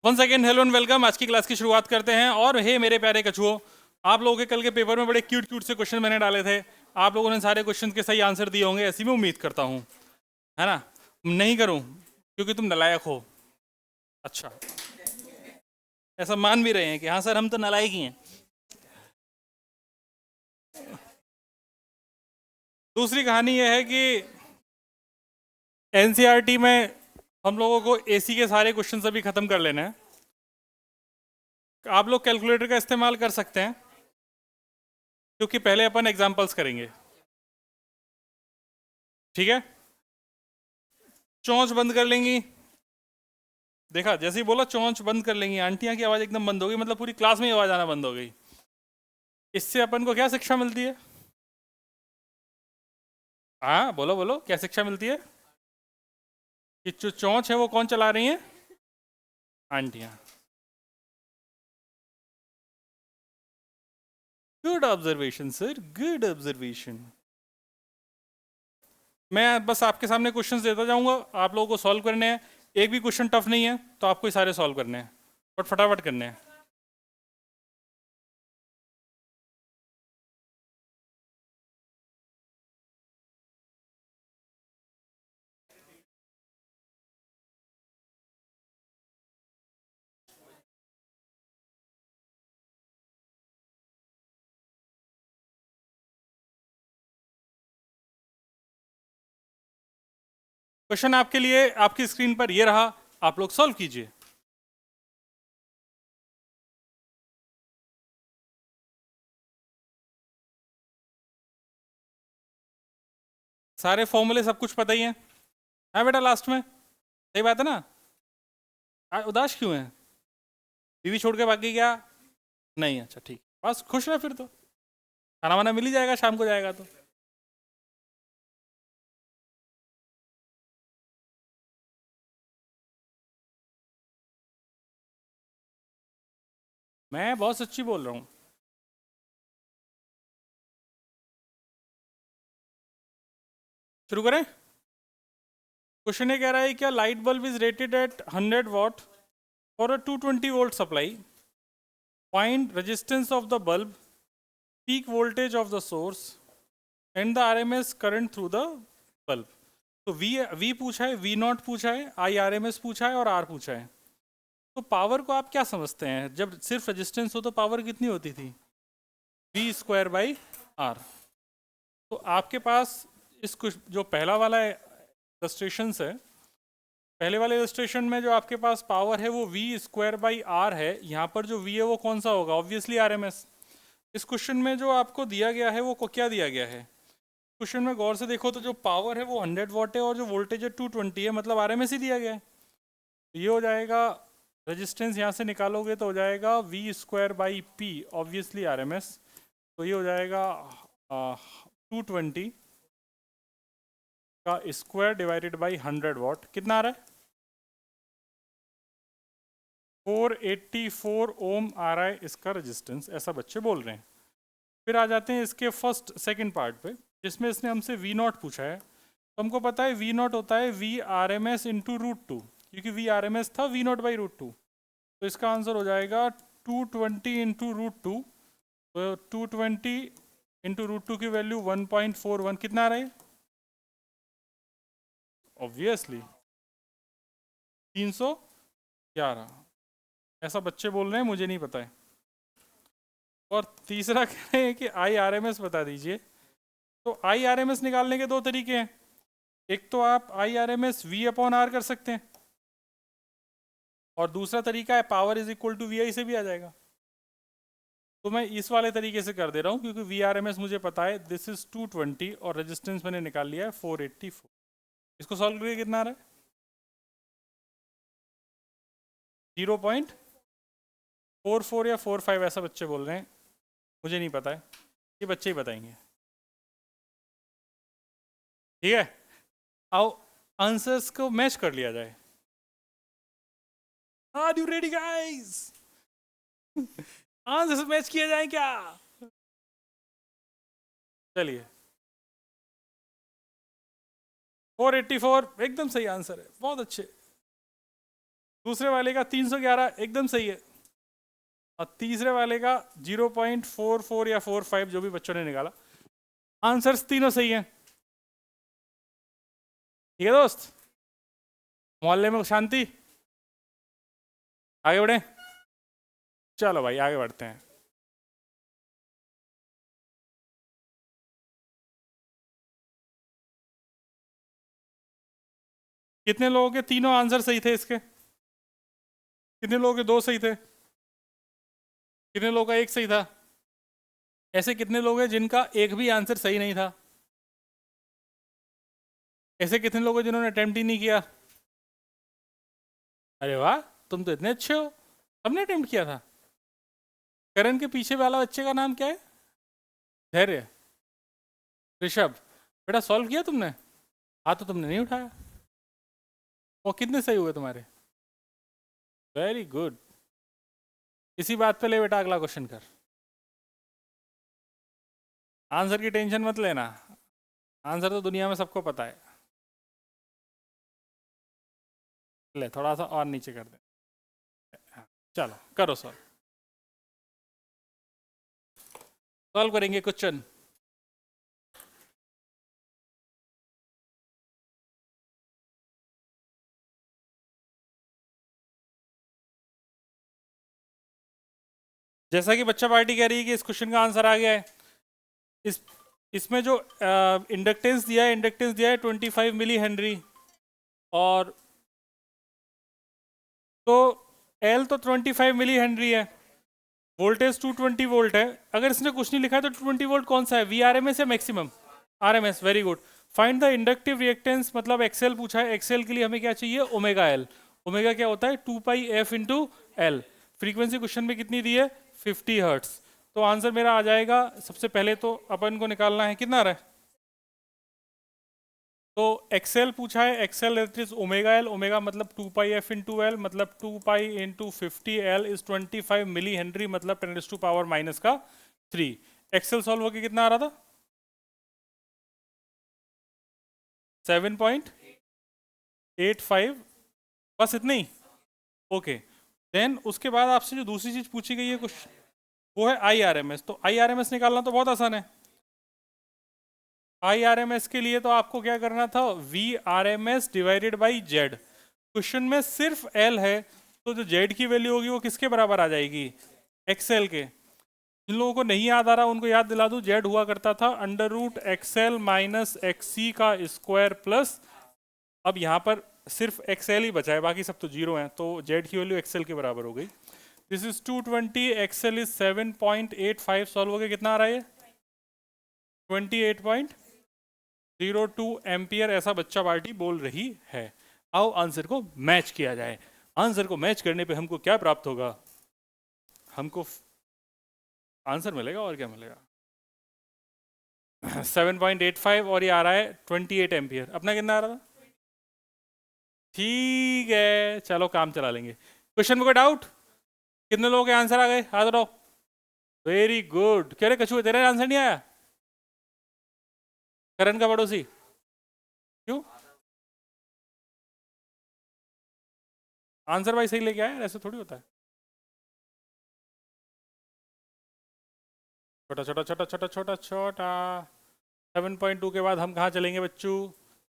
One second, hello and welcome. आज की class की शुरुआत करते हैं। और हे मेरे प्यारे कछुओं, आप लोगों के कल के पेपर में बड़े क्यूट क्यूट से क्वेश्चन मैंने डाले थे। आप लोगों ने सारे क्वेश्चन के सही आंसर दिए होंगे, ऐसी मैं उम्मीद करता हूँ, है ना। नहीं करूँ क्योंकि तुम नालायक हो। अच्छा, ऐसा मान भी रहे हैं कि हाँ सर हम तो नालायक ही हैं। दूसरी कहानी यह है कि एनसीईआरटी में हम लोगों को एसी के सारे क्वेश्चन अभी खत्म कर लेने हैं। आप लोग कैलकुलेटर का इस्तेमाल कर सकते हैं क्योंकि पहले अपन एग्जाम्पल्स करेंगे, ठीक है। चोंच बंद कर लेंगी। देखा, जैसे ही बोला चोंच बंद कर लेंगी, आंटियां की आवाज एकदम बंद हो गई, मतलब पूरी क्लास में ही आवाज आना बंद हो गई। इससे अपन को क्या शिक्षा मिलती है? हाँ बोलो बोलो, क्या शिक्षा मिलती है? कि जो चोंच है वो कौन चला रही है? आंटियां। Good observation sir, good observation. मैं बस आपके सामने क्वेश्चंस देता जाऊंगा, आप लोगों को सॉल्व करने हैं। एक भी क्वेश्चन टफ नहीं है तो आपको ये सारे सॉल्व करने हैं, बट फटाफट करने हैं। क्वेश्चन आपके लिए आपकी स्क्रीन पर ये रहा, आप लोग सॉल्व कीजिए। सारे फॉर्मूले सब कुछ पता ही है। हाँ बेटा, लास्ट में सही बात है ना। उदास क्यों है? बीवी छोड़ के भागी क्या? नहीं, अच्छा ठीक, बस खुश रहे फिर तो। खाना वाना मिल ही जाएगा, शाम को जाएगा तो। मैं बहुत सच्ची बोल रहा हूँ। शुरू करें। क्वेश्चन ये कह रहा है, क्या light bulb is rated eight 100 watt for a 220 volt supply. Find resistance of the bulb, peak voltage of the source and the RMS current through the bulb. तो वी पूछा है, वी नॉट पूछा है, आई आर एम एस पूछा है और are पूछा है। तो पावर को आप क्या समझते हैं? जब सिर्फ रेजिस्टेंस हो तो पावर कितनी होती थी? V square by R. तो आपके पास इस कुछ जो पहला वाला इलस्ट्रेशन है, पहले वाले इलस्ट्रेशन में जो आपके पास पावर है वो वी स्क्वायर बाई आर है। यहाँ पर जो वी है वो कौन सा होगा? Obviously R M S. इस क्वेश्चन में जो आपको दिया गया है वो को क्या दिया गया है? क्वेश्चन में गौर से देखो तो जो पावर है वो 100 वाट है और जो वोल्टेज है 220 है, मतलब आर एम एस ही दिया गया है। तो ये हो जाएगा, रेजिस्टेंस यहाँ से निकालोगे तो हो जाएगा V square by P, obviously R M S. तो ये हो जाएगा 220 का स्क्वायर डिवाइडेड बाई 100 वाट, कितना आ रहा है? 484 ओम आ रहा है इसका रेजिस्टेंस, ऐसा बच्चे बोल रहे हैं। फिर आ जाते हैं इसके फर्स्ट सेकंड पार्ट पे, जिसमें इसने हमसे वी नॉट पूछा है। तो हमको पता है वी नॉट होता है V R M S into root 2, क्योंकि वी आर एम एस था वी नॉट बाई रूट 2। तो इसका आंसर हो जाएगा 220 इंटू रूट 2। तो 220 इंटू रूट 2 की वैल्यू 1.41, कितना आ रहा है? ऑब्वियसली 311। ऐसा बच्चे बोल रहे हैं, मुझे नहीं पता है। और तीसरा कह रहे हैं कि आई आर एम एस बता दीजिए। तो आई आर एम एस निकालने के दो तरीके हैं। एक तो आप I R M S V upon R कर सकते हैं, और दूसरा तरीका है power is equal to V I से भी आ जाएगा। तो मैं इस वाले तरीके से कर दे रहा हूँ क्योंकि वी आर एम एस मुझे पता है, दिस इज 220 और रेजिस्टेंस मैंने निकाल लिया है 484। इसको सॉल्व करके कितना आ रहा है? 0.44 या 45, ऐसा बच्चे बोल रहे हैं, मुझे नहीं पता है, ये बच्चे ही बताएंगे। ठीक है, आओ आंसर्स को मैच कर लिया जाए। Are you ready guys? Answers match किया जाए क्या? चलिए, 484 एकदम सही आंसर है, बहुत अच्छे। दूसरे वाले का 311 एकदम सही है, और तीसरे वाले का 0.44 या 45 जो भी बच्चों ने निकाला। आंसर्स तीनों सही हैं। ठीक है दोस्त, मोहल्ले में शांति, आगे बढ़े। चलो भाई आगे बढ़ते हैं। कितने लोगों के तीनों आंसर सही थे इसके? कितने लोगों के दो सही थे? कितने लोगों का एक सही था? ऐसे कितने लोग हैं जिनका एक भी आंसर सही नहीं था? ऐसे कितने लोग हैं जिन्होंने अटेम्प्ट ही नहीं किया? अरे वाह, तुम तो इतने अच्छे हो, हमने अटेम्प्ट किया था। करण के पीछे वाला बच्चे का नाम क्या है? धैर्य, ऋषभ। बेटा सॉल्व किया तुमने? हाँ तो तुमने नहीं उठाया। वो कितने सही हुए तुम्हारे? Very good. इसी बात पे ले बेटा अगला क्वेश्चन कर। आंसर की टेंशन मत लेना, आंसर तो दुनिया में सबको पता है। ले थोड़ा सा और नीचे कर दे। हाँ, चलो करो सॉल्व। सॉल्व करेंगे क्वेश्चन। जैसा कि बच्चा पार्टी कह रही है कि इस क्वेश्चन का आंसर आ गया है। इस इसमें जो इंडक्टेंस दिया है, इंडक्टेंस दिया है 25 मिली हेनरी, और तो एल तो 25 मिली हेनरी है, वोल्टेज 220 वोल्ट है। अगर इसने कुछ नहीं लिखा है तो 220 वोल्ट कौन सा है, वी आर एम एस या maximum? R M S, very good. Find the inductive reactance, मतलब एक्सेल पूछा है, एक्सेल के लिए हमें क्या चाहिए, ओमेगा एल। ओमेगा क्या होता है, 2 pi F into L. Frequency question में कितनी दी है, 50 हर्ट्स। तो आंसर मेरा आ जाएगा, सबसे पहले तो अपन को निकालना है कितना आ रहा है। तो एक्सेल पूछा है, X L is omega L, omega मतलब 2 पाई एफ इंटू एल, मतलब 2 pi into 50 L is 25 milli henry, मतलब 10 टू पावर माइनस का 3। एक्सेल सॉल्व होके कितना आ रहा था, 7.85, बस इतनी ही। ओके, देन उसके बाद आपसे जो दूसरी चीज पूछी गई है कुछ, वो है आई आर एम एस। तो आई आर एम एस निकालना तो बहुत आसान है। आई आर एम एस के लिए तो आपको क्या करना था, V R M S divided by Z. Question में सिर्फ एल है, तो जो जेड की वैल्यू होगी वो किसके बराबर आ जाएगी, एक्सएल के। जिन लोगों को नहीं याद आ रहा उनको याद दिला दूं, जेड हुआ करता था under root XL minus X C का स्क्वायर प्लस, अब यहाँ पर सिर्फ एक्सएल ही बचा है, बाकी सब तो जीरो हैं, तो जेड की वैल्यू एक्सएल के बराबर हो गई। This is 220, XL is 7.85, solve हो गया कितना आ रहा है, 28.02 एम्पियर, ऐसा बच्चा पार्टी बोल रही है। आओ आंसर को मैच किया जाए। आंसर को मैच करने पे हमको क्या प्राप्त होगा, हमको आंसर मिलेगा, और क्या मिलेगा, 7.85, और ये आ रहा है 28 एम्पियर। अपना कितना आ रहा था, ठीक है चलो काम चला लेंगे। क्वेश्चन में कोई डाउट? कितने लोगों के आंसर आ गए, हाथ उठाओ। Very good. कह रहे कछुए तेरा आंसर नहीं आया, करण का पड़ोसी, क्यों? आंसर भाई सही लेके आया, ऐसे थोड़ी होता है। छोटा छोटा छोटा छोटा छोटा छोटा। 7.2 के बाद हम कहाँ चलेंगे बच्चों,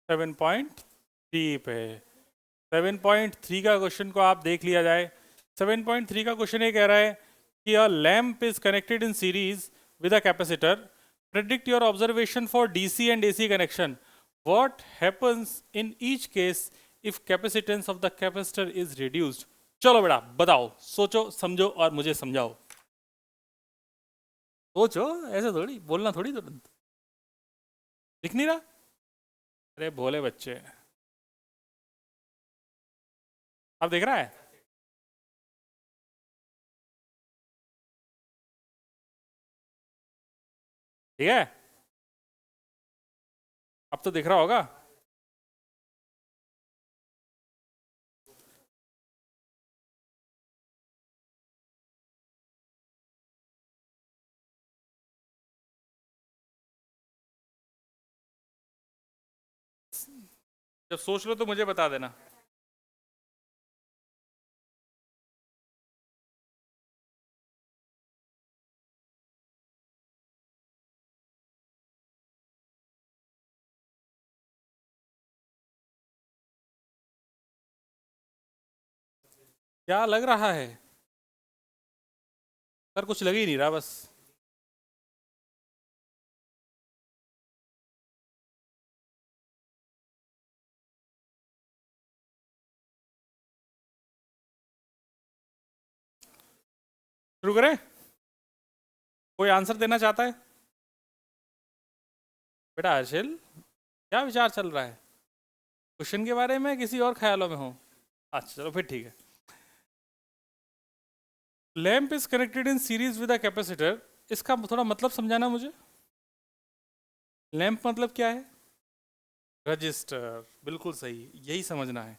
7.3 पे। 7.3 का क्वेश्चन को आप देख लिया जाए। 7.3 का क्वेश्चन ये कह रहा है कि अ lamp is connected in series with a capacitor, predict your observation for DC and AC connection, what happens in each case if capacitance of the capacitor is reduced. चलो बेटा बताओ, सोचो समझो और मुझे समझाओ। सोचो, ऐसे थोड़ी बोलना, थोड़ी तुरंत। दिख नहीं रहा, अरे भोले बच्चे। अब दिख रहा है, ठीक है, अब तो दिख रहा होगा। जब सोच लो तो मुझे बता देना। क्या लग रहा है? सर कुछ लग ही नहीं रहा बस। शुरू करें? कोई आंसर देना चाहता है? बेटा हर्षिल, क्या विचार चल रहा है? क्वेश्चन के बारे में किसी और ख्यालों में हो? अच्छा चलो फिर ठीक है। Lamp is connected in series with a capacitor. इसका थोड़ा मतलब समझाना मुझे। लैंप मतलब क्या है? रजिस्टर, बिल्कुल सही, यही समझना है।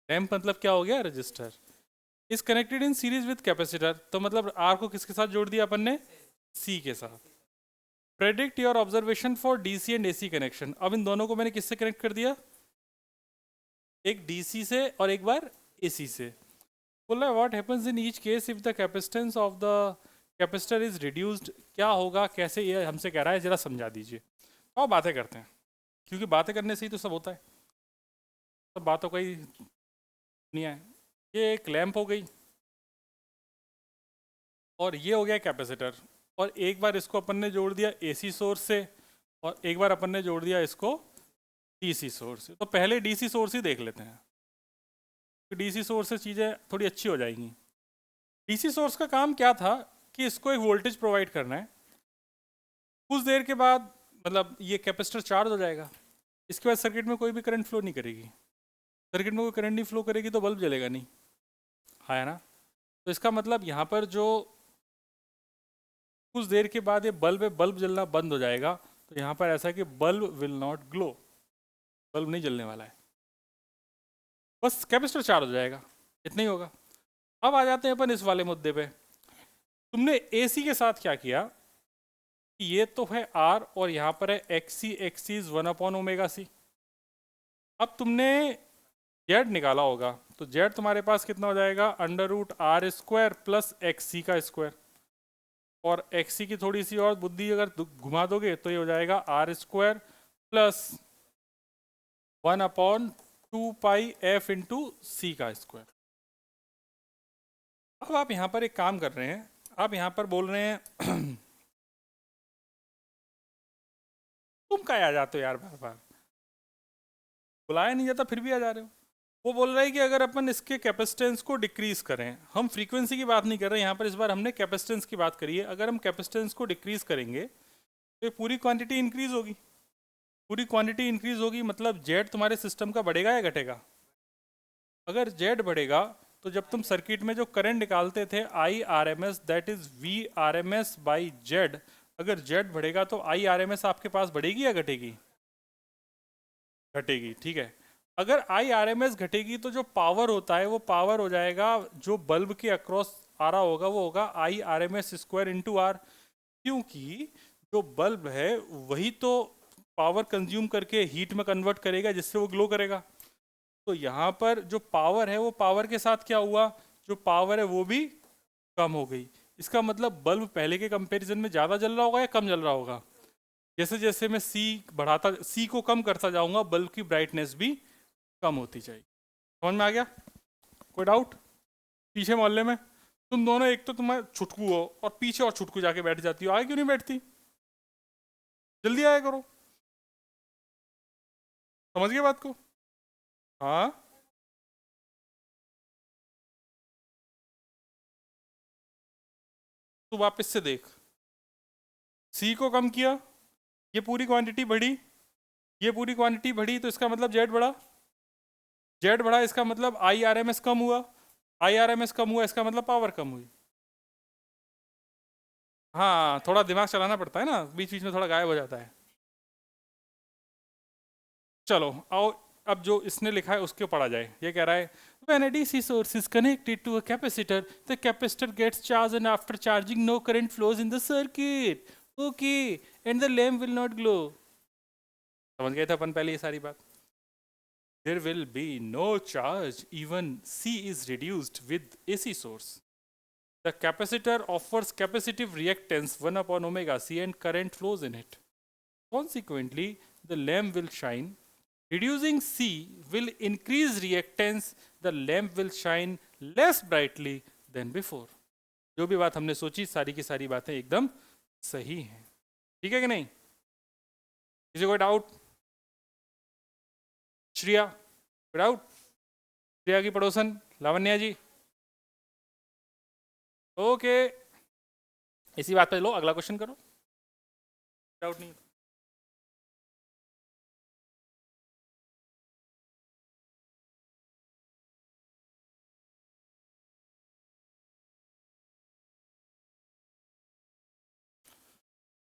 लैंप मतलब क्या हो गया? Register. Is connected in series with capacitor, तो मतलब आर को किसके साथ जोड़ दिया अपन ने? सी के साथ। Predict your observation for DC and AC connection. अब इन दोनों को मैंने किससे कनेक्ट कर दिया? एक डीसी से और एक बार एसी से। बोला what happens in each case if the capacitance of the capacitor is reduced. क्या होगा, कैसे, ये हमसे कह रहा है, जरा समझा दीजिए। और बातें करते हैं, क्योंकि बातें करने से ही तो सब होता है। सब बातों का ही दुनिया है। ये एक लैंप हो गई और ये हो गया कैपेसिटर, और एक बार इसको अपन ने जोड़ दिया एसी सोर्स से और एक बार अपन ने जोड़ दिया इसको डीसी सोर्स से। तो पहले डीसी सोर्स ही देख लेते हैं, तो डीसी सोर्स से चीज़ें थोड़ी अच्छी हो जाएंगी। डीसी सोर्स का काम क्या था कि इसको एक वोल्टेज प्रोवाइड करना है। कुछ देर के बाद मतलब ये कैपेसिटर चार्ज हो जाएगा। इसके बाद सर्किट में कोई भी करंट फ्लो नहीं करेगी। सर्किट में कोई करंट नहीं फ्लो करेगी तो बल्ब जलेगा नहीं, है ना? तो इसका मतलब यहाँ पर जो कुछ देर के बाद ये बल्ब जलना बंद हो जाएगा। तो यहाँ पर ऐसा है कि bulb will not glow, bulb नहीं जलने वाला है, बस कैपेसिटर चार्ज हो जाएगा, इतना ही होगा। अब आ जाते हैं अपन इस वाले मुद्दे पे। तुमने एसी के साथ क्या किया कि ये तो है आर और यहाँ पर है एक्सी, एक्सी इज 1/ओमेगा सी। अब तुमने जेड निकाला होगा, तो जेड तुम्हारे पास कितना हो जाएगा? √r² प्लस एक्सी का स्क्वायर। और एक्सी की थोड़ी सी और बुद्धि अगर घुमा दोगे तो ये हो जाएगा r² प्लस 1/2πf इंटू सी का स्क्वायर। अब आप यहाँ पर एक काम कर रहे हैं, आप यहाँ पर बोल रहे हैं तुम क्या आ जाते हो यार, बार बार बुलाया नहीं जाता फिर भी आ जा रहे हो। वो बोल रहा है कि अगर अपन इसके कैपेसिटेंस को डिक्रीज करें, हम फ्रीक्वेंसी की बात नहीं कर रहे हैं यहाँ पर, इस बार हमने कैपेसिटेंस की बात करी है। अगर हम कैपेसिटेंस को डिक्रीज करेंगे तो ये पूरी क्वांटिटी इंक्रीज होगी। पूरी क्वांटिटी इंक्रीज होगी मतलब जेड तुम्हारे सिस्टम का बढ़ेगा या घटेगा? अगर जेड बढ़ेगा तो जब तुम सर्किट में जो करंट निकालते थे IRMS, that is VRMS by Z, अगर जेड बढ़ेगा तो IRMS आपके पास बढ़ेगी या घटेगी? घटेगी, ठीक है। अगर IRMS घटेगी तो जो पावर होता है वो पावर हो जाएगा, जो बल्ब के अक्रॉस आ रहा होगा वो होगा IRMS² इंटू आर, क्योंकि जो बल्ब है वही तो पावर कंज्यूम करके हीट में कन्वर्ट करेगा जिससे वो ग्लो करेगा। तो यहाँ पर जो पावर है वो पावर के साथ क्या हुआ? जो पावर है वो भी कम हो गई। इसका मतलब बल्ब पहले के कंपैरिजन में ज़्यादा जल रहा होगा या कम जल रहा होगा? जैसे जैसे मैं सी को कम करता जाऊंगा बल्ब की ब्राइटनेस भी कम होती जाएगी। समझ में आ गया? कोई डाउट? पीछे मोहल्ले में तुम दोनों, एक तो तुम्हारे छुटकू हो और पीछे और छुटकू जाके बैठ जाती हो, आगे क्यों नहीं बैठती? जल्दी आया करो। समझ गए बात को? हाँ, तू वापस से देख। सी को कम किया, ये पूरी क्वांटिटी बढ़ी, ये पूरी क्वांटिटी बढ़ी, तो इसका मतलब जेड बढ़ा। जेड बढ़ा इसका मतलब IRMS कम हुआ, IRMS कम हुआ इसका मतलब पावर कम हुई। हाँ, थोड़ा दिमाग चलाना पड़ता है ना, बीच बीच में थोड़ा गायब हो जाता है। चलो आओ, अब जो इसने लिखा है उसके पढ़ा जाए। ये कह रहा है when a DC source is connected to a capacitor, the capacitor gets charged and after charging no current flows in the circuit. Okay, and the lamp will not glow. समझ गए थे अपन पहले ये सारी बात? There will be no charge even C is reduced with AC source. The capacitor offers capacitive reactance 1/ωc and current flows in it. Consequently, the lamp will shine. Reducing C will increase reactance, the lamp will shine less brightly than before. जो भी बात हमने सोची सारी की सारी बातें एकदम सही हैं, ठीक है कि नहीं? किसी कोई डाउट? श्रिया कोई डाउट? श्रिया की पड़ोसन लावण्या जी, ओके। इसी बात पे लो अगला क्वेश्चन करो, डाउट नहीं।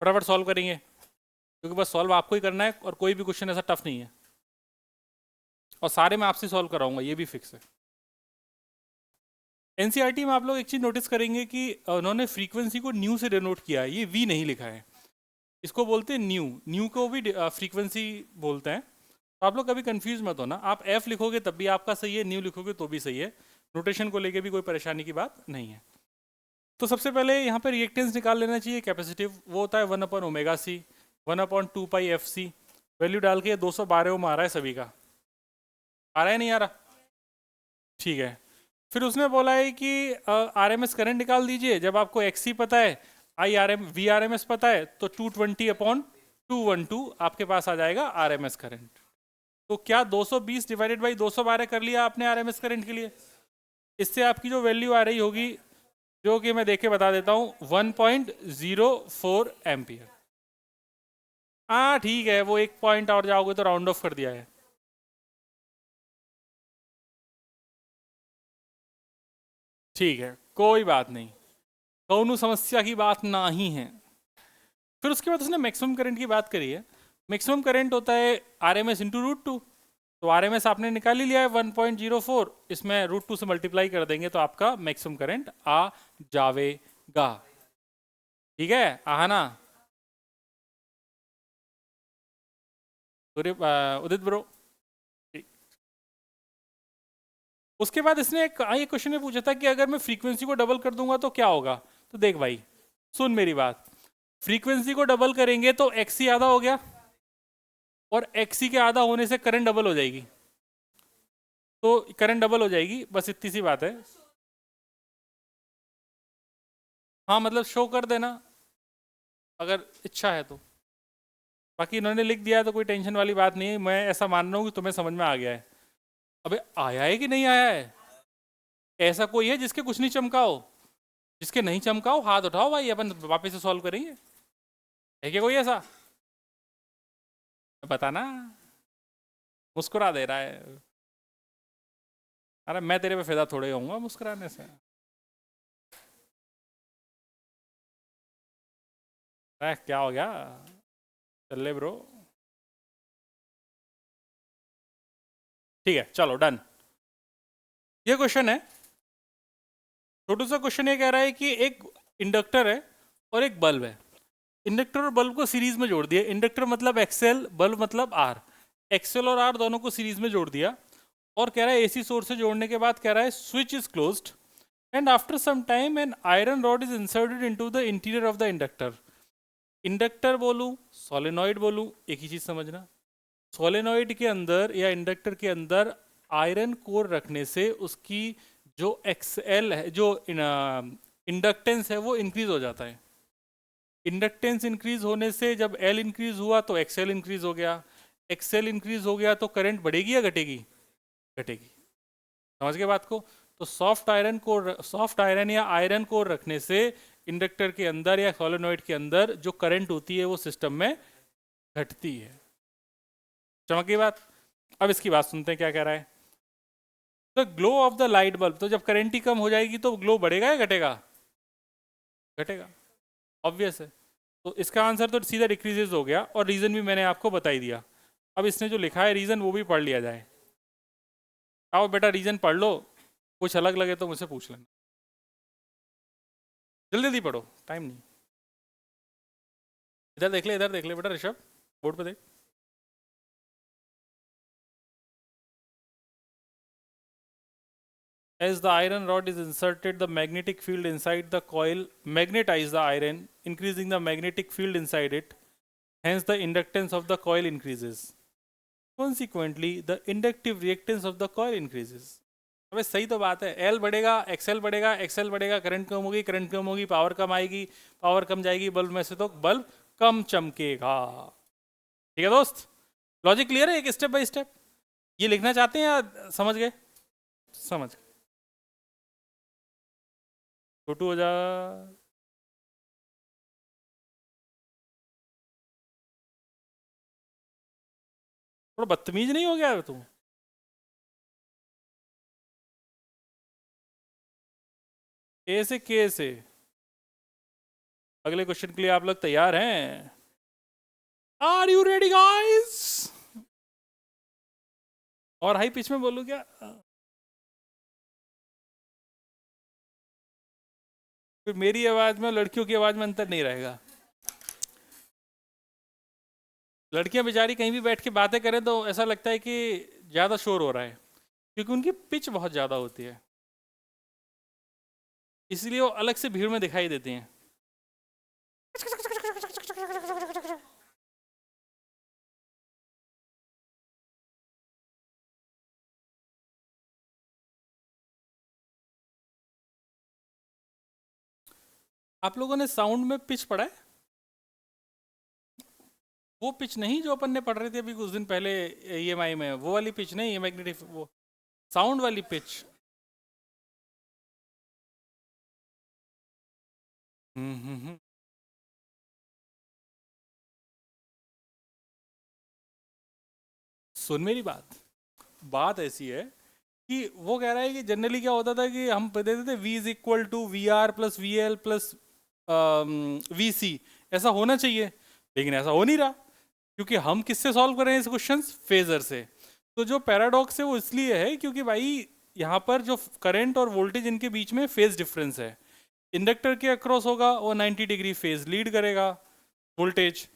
फटाफट सॉल्व करेंगे, क्योंकि बस सॉल्व आपको ही करना है और कोई भी क्वेश्चन ऐसा टफ नहीं है, और सारे मैं आपसे सॉल्व कराऊंगा, ये भी फिक्स है। एनसीईआरटी में आप लोग एक चीज नोटिस करेंगे कि उन्होंने फ्रीक्वेंसी को न्यू से डिनोट किया है, ये वी नहीं लिखा है। इसको बोलते हैं न्यू, न्यू को भी फ्रीक्वेंसी बोलते हैं। तो आप लोग कभी कंफ्यूज मत होना, आप एफ लिखोगे तब भी आपका सही है, न्यू लिखोगे तो भी सही है, नोटेशन को लेके भी कोई परेशानी की बात नहीं है। तो सबसे पहले यहाँ पे रिएक्टेंस निकाल लेना चाहिए कैपेसिटिव, वो होता है 1/ओमेगा सी, 1/2π/fc। वैल्यू डाल के 212 ओम आ रहा है सभी का, आ रहा है नहीं आ रहा? ठीक है। फिर उसने बोला है कि आरएमएस करंट निकाल दीजिए, जब आपको एक्सी पता है, वी आर एम एस पता है, तो 220/212 आपके पास आ जाएगा आरएमएस करंट। तो क्या 220 डिवाइडेड बाई 212 कर लिया आपने आरएमएस करंट के लिए? इससे आपकी जो वैल्यू आ रही होगी, जो कि मैं देख के बता देता हूँ, 1.04 एम्पियर। हाँ ठीक है, वो एक पॉइंट और जाओगे तो राउंड ऑफ कर दिया है। ठीक है, कोई बात नहीं, कौनो समस्या की बात ना ही है। फिर उसके बाद उसने मैक्सिमम करंट की बात करी है। मैक्सिमम करंट होता है आर एम एस इंटू √2। तो आर एम एस आपने निकाल ही लिया है 1.04, इसमें √2 से मल्टीप्लाई कर देंगे तो आपका मैक्सिमम करंट आ जावेगा। ठीक है, आना उदित ब्रो। उसके बाद इसने एक क्वेश्चन में पूछा था कि अगर मैं फ्रीक्वेंसी को डबल कर दूंगा तो क्या होगा। तो देख भाई, सुन मेरी बात, फ्रीक्वेंसी को डबल करेंगे तो एक्सी आधा हो गया, और एक्सी के आधा होने से करंट डबल हो जाएगी। तो करंट डबल हो जाएगी, बस इतनी सी बात है। हाँ मतलब शो कर देना अगर इच्छा है तो, बाकी इन्होंने लिख दिया है तो कोई टेंशन वाली बात नहीं है। मैं ऐसा मान रहा हूँ कि तुम्हें समझ में आ गया है। अबे आया है कि नहीं आया है? ऐसा कोई है जिसके कुछ नहीं चमका हो? जिसके नहीं चमका हो हाथ उठाओ भाई, अपन वापस से सॉल्व करेंगे। है क्या कोई ऐसा? बताना। मुस्कुरा दे रहा है, अरे मैं तेरे पे फिदा थोड़े होऊंगा मुस्कुराने से। क्या हो गया, चल ले ब्रो। ठीक है चलो डन। ये क्वेश्चन है, छोटू सा क्वेश्चन, ये कह रहा है कि एक इंडक्टर है और एक बल्ब है। इंडक्टर और बल्ब को सीरीज में जोड़ दिया, इंडक्टर मतलब एक्सएल, बल्ब मतलब आर, एक्सएल और आर दोनों को सीरीज में जोड़ दिया। और कह रहा है एसी सोर्स से जोड़ने के बाद कह रहा है switch is closed and after some time an iron rod is inserted into the interior of the inductor. Inductor बोलूं सोलेनॉइड बोलूं, एक ही चीज समझना, सोलेनॉइड के अंदर या इंडक्टर के अंदर आयरन कोर रखने से उसकी जो एक्सएल है, जो इंडक्टेंस है, वो इंक्रीज हो जाता है। इंडक्टेंस इंक्रीज होने से जब एल इंक्रीज हुआ तो एक्सएल इंक्रीज हो गया, एक्सएल इंक्रीज हो गया तो करंट बढ़ेगी या घटेगी? घटेगी। समझ गए बात को? तो सॉफ्ट आयरन या आयरन कोर रखने से इंडक्टर के अंदर या सोलेनॉइड के अंदर जो करंट होती है वो सिस्टम में घटती है। समझ गई बात? अब इसकी बात सुनते हैं क्या कह रहा है। The glow of the light bulb, तो जब करंट ही कम हो जाएगी तो ग्लो बढ़ेगा या घटेगा? घटेगा, ऑब्वियस है। तो इसका आंसर तो सीधा डिक्रीजेज हो गया, और रीजन भी मैंने आपको बता ही दिया। अब इसने जो लिखा है रीजन वो भी पढ़ लिया जाए। आओ बेटा रीजन पढ़ लो, कुछ अलग लगे तो मुझसे पूछ लेना, जल्दी जल्दी पढ़ो, टाइम नहीं। इधर देख ले बेटा ऋषभ, बोर्ड पे देख। As the iron rod is inserted, the magnetic field inside the coil magnetize the iron, increasing the magnetic field inside it. Hence, the inductance of the coil increases. Consequently, the inductive reactance of the coil increases. अबे सही तो बात है, L बढ़ेगा, XL बढ़ेगा, XL बढ़ेगा, current कम होगी, current कम होगी, पावर कम आएगी, पावर कम जाएगी बल्ब में से, तो बल्ब कम चमकेगा। ठीक है दोस्त, लॉजिक क्लियर है एक स्टेप बाय स्टेप? ये लिखना चाहते हैं या समझ गए? समझ गए। छोटू हो जा। थोड़ा बदतमीज नहीं हो गया तू? ए से के से अगले क्वेश्चन के लिए आप लोग तैयार हैं? Are you ready guys? और हाई पिच में बोलूं क्या? फिर मेरी आवाज में और लड़कियों की आवाज में अंतर नहीं रहेगा। लड़कियां बेचारी कहीं भी बैठ के बातें करें तो ऐसा लगता है कि ज्यादा शोर हो रहा है, क्योंकि उनकी पिच बहुत ज्यादा होती है, इसलिए वो अलग से भीड़ में दिखाई देती हैं। आप लोगों ने साउंड में पिच पढ़ा है? वो पिच नहीं जो अपन ने पढ़ रहे थे अभी कुछ दिन पहले ईएमआई में, वो वाली पिच नहीं, मैग्नेटिक, वो साउंड वाली पिच। हम्म। सुन मेरी बात, बात ऐसी है कि वो कह रहा है कि जनरली क्या होता था कि हम देते थे v is equal to V R plus V L plus V C, ऐसा होना चाहिए, लेकिन ऐसा हो नहीं रहा, क्योंकि हम किससे सॉल्व कर रहे हैं इस क्वेश्चन? फेजर से। तो जो पैराडॉक्स है वो इसलिए है क्योंकि भाई यहाँ पर जो करंट और वोल्टेज इनके बीच में फेज डिफरेंस है। इंडक्टर के अक्रॉस होगा वो 90 डिग्री फेज लीड करेगा वोल्टेज,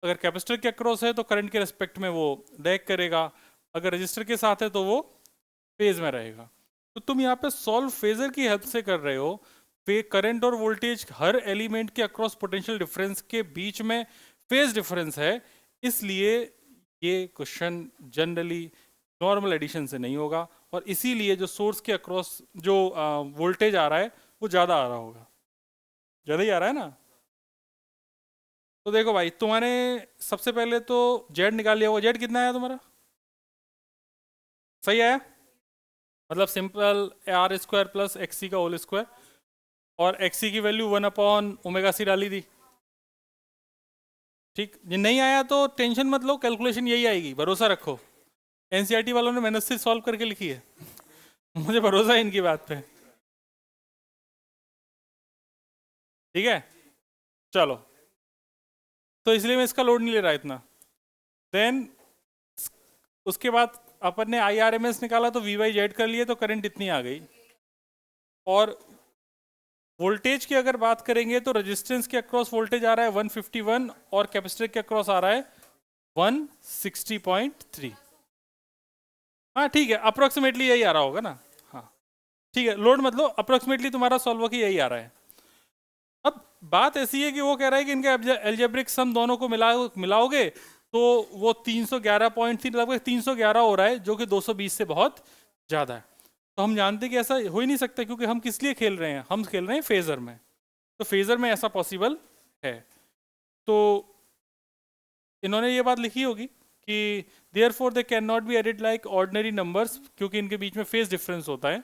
अगर कैपेसिटर के अक्रॉस है तो करंट के रिस्पेक्ट में वो लैग करेगा, अगर रजिस्टर के साथ है तो वो फेज में रहेगा। तो तुम यहाँ पे सॉल्व फेजर की हेल्प से कर रहे हो, करंट और वोल्टेज हर एलिमेंट के अक्रॉस पोटेंशियल डिफरेंस के बीच में फेज डिफरेंस है, इसलिए ये क्वेश्चन जनरली नॉर्मल एडिशन से नहीं होगा, और इसीलिए जो सोर्स के अक्रॉस जो वोल्टेज आ रहा है वो ज़्यादा आ रहा होगा, ज़्यादा ही आ रहा है ना। तो देखो भाई, तुम्हारे सबसे पहले तो जेड निकाल लिया होगा, जेड कितना आया तुम्हारा? सही आया, मतलब simple R square plus X C का होल स्क्वायर, और एक्स सी की वैल्यू 1/ओमेगा सी डाली थी। ठीक, ये नहीं आया तो टेंशन मत लो, कैलकुलेशन यही आएगी, भरोसा रखो। एनसीईआरटी वालों ने मेहनत से सॉल्व करके लिखी है मुझे भरोसा है इनकी बात पे। ठीक है, चलो, तो इसलिए मैं इसका लोड नहीं ले रहा इतना। देन उसके बाद अपन ने आई आर एम एस निकाला तो वी वाई जेड कर लिए, तो करंट इतनी आ गई। और वोल्टेज की अगर बात करेंगे तो रेजिस्टेंस के अक्रॉस वोल्टेज आ रहा है 151 और कैपेसिटर के अक्रॉस आ रहा है 160.3। हाँ ठीक है, अप्रोक्सीमेटली यही आ रहा होगा ना। हाँ ठीक है, लोड मत लो, अप्रोक्सीमेटली तुम्हारा सॉल्व की यही आ रहा है। अब बात ऐसी है कि वो कह रहा है कि इनका एल्जेब्रिक सम दोनों को मिलाओगे तो वो 311.3 लगभग 311 हो रहा है, जो कि 220 से बहुत ज़्यादा है। तो हम जानते हैं कि ऐसा हो ही नहीं सकता, क्योंकि हम किस लिए खेल रहे हैं? हम खेल रहे हैं फेजर में, तो फेजर में ऐसा पॉसिबल है। तो इन्होंने ये बात लिखी होगी कि therefore they can not be added like ordinary numbers, क्योंकि इनके बीच में फेज डिफरेंस होता है,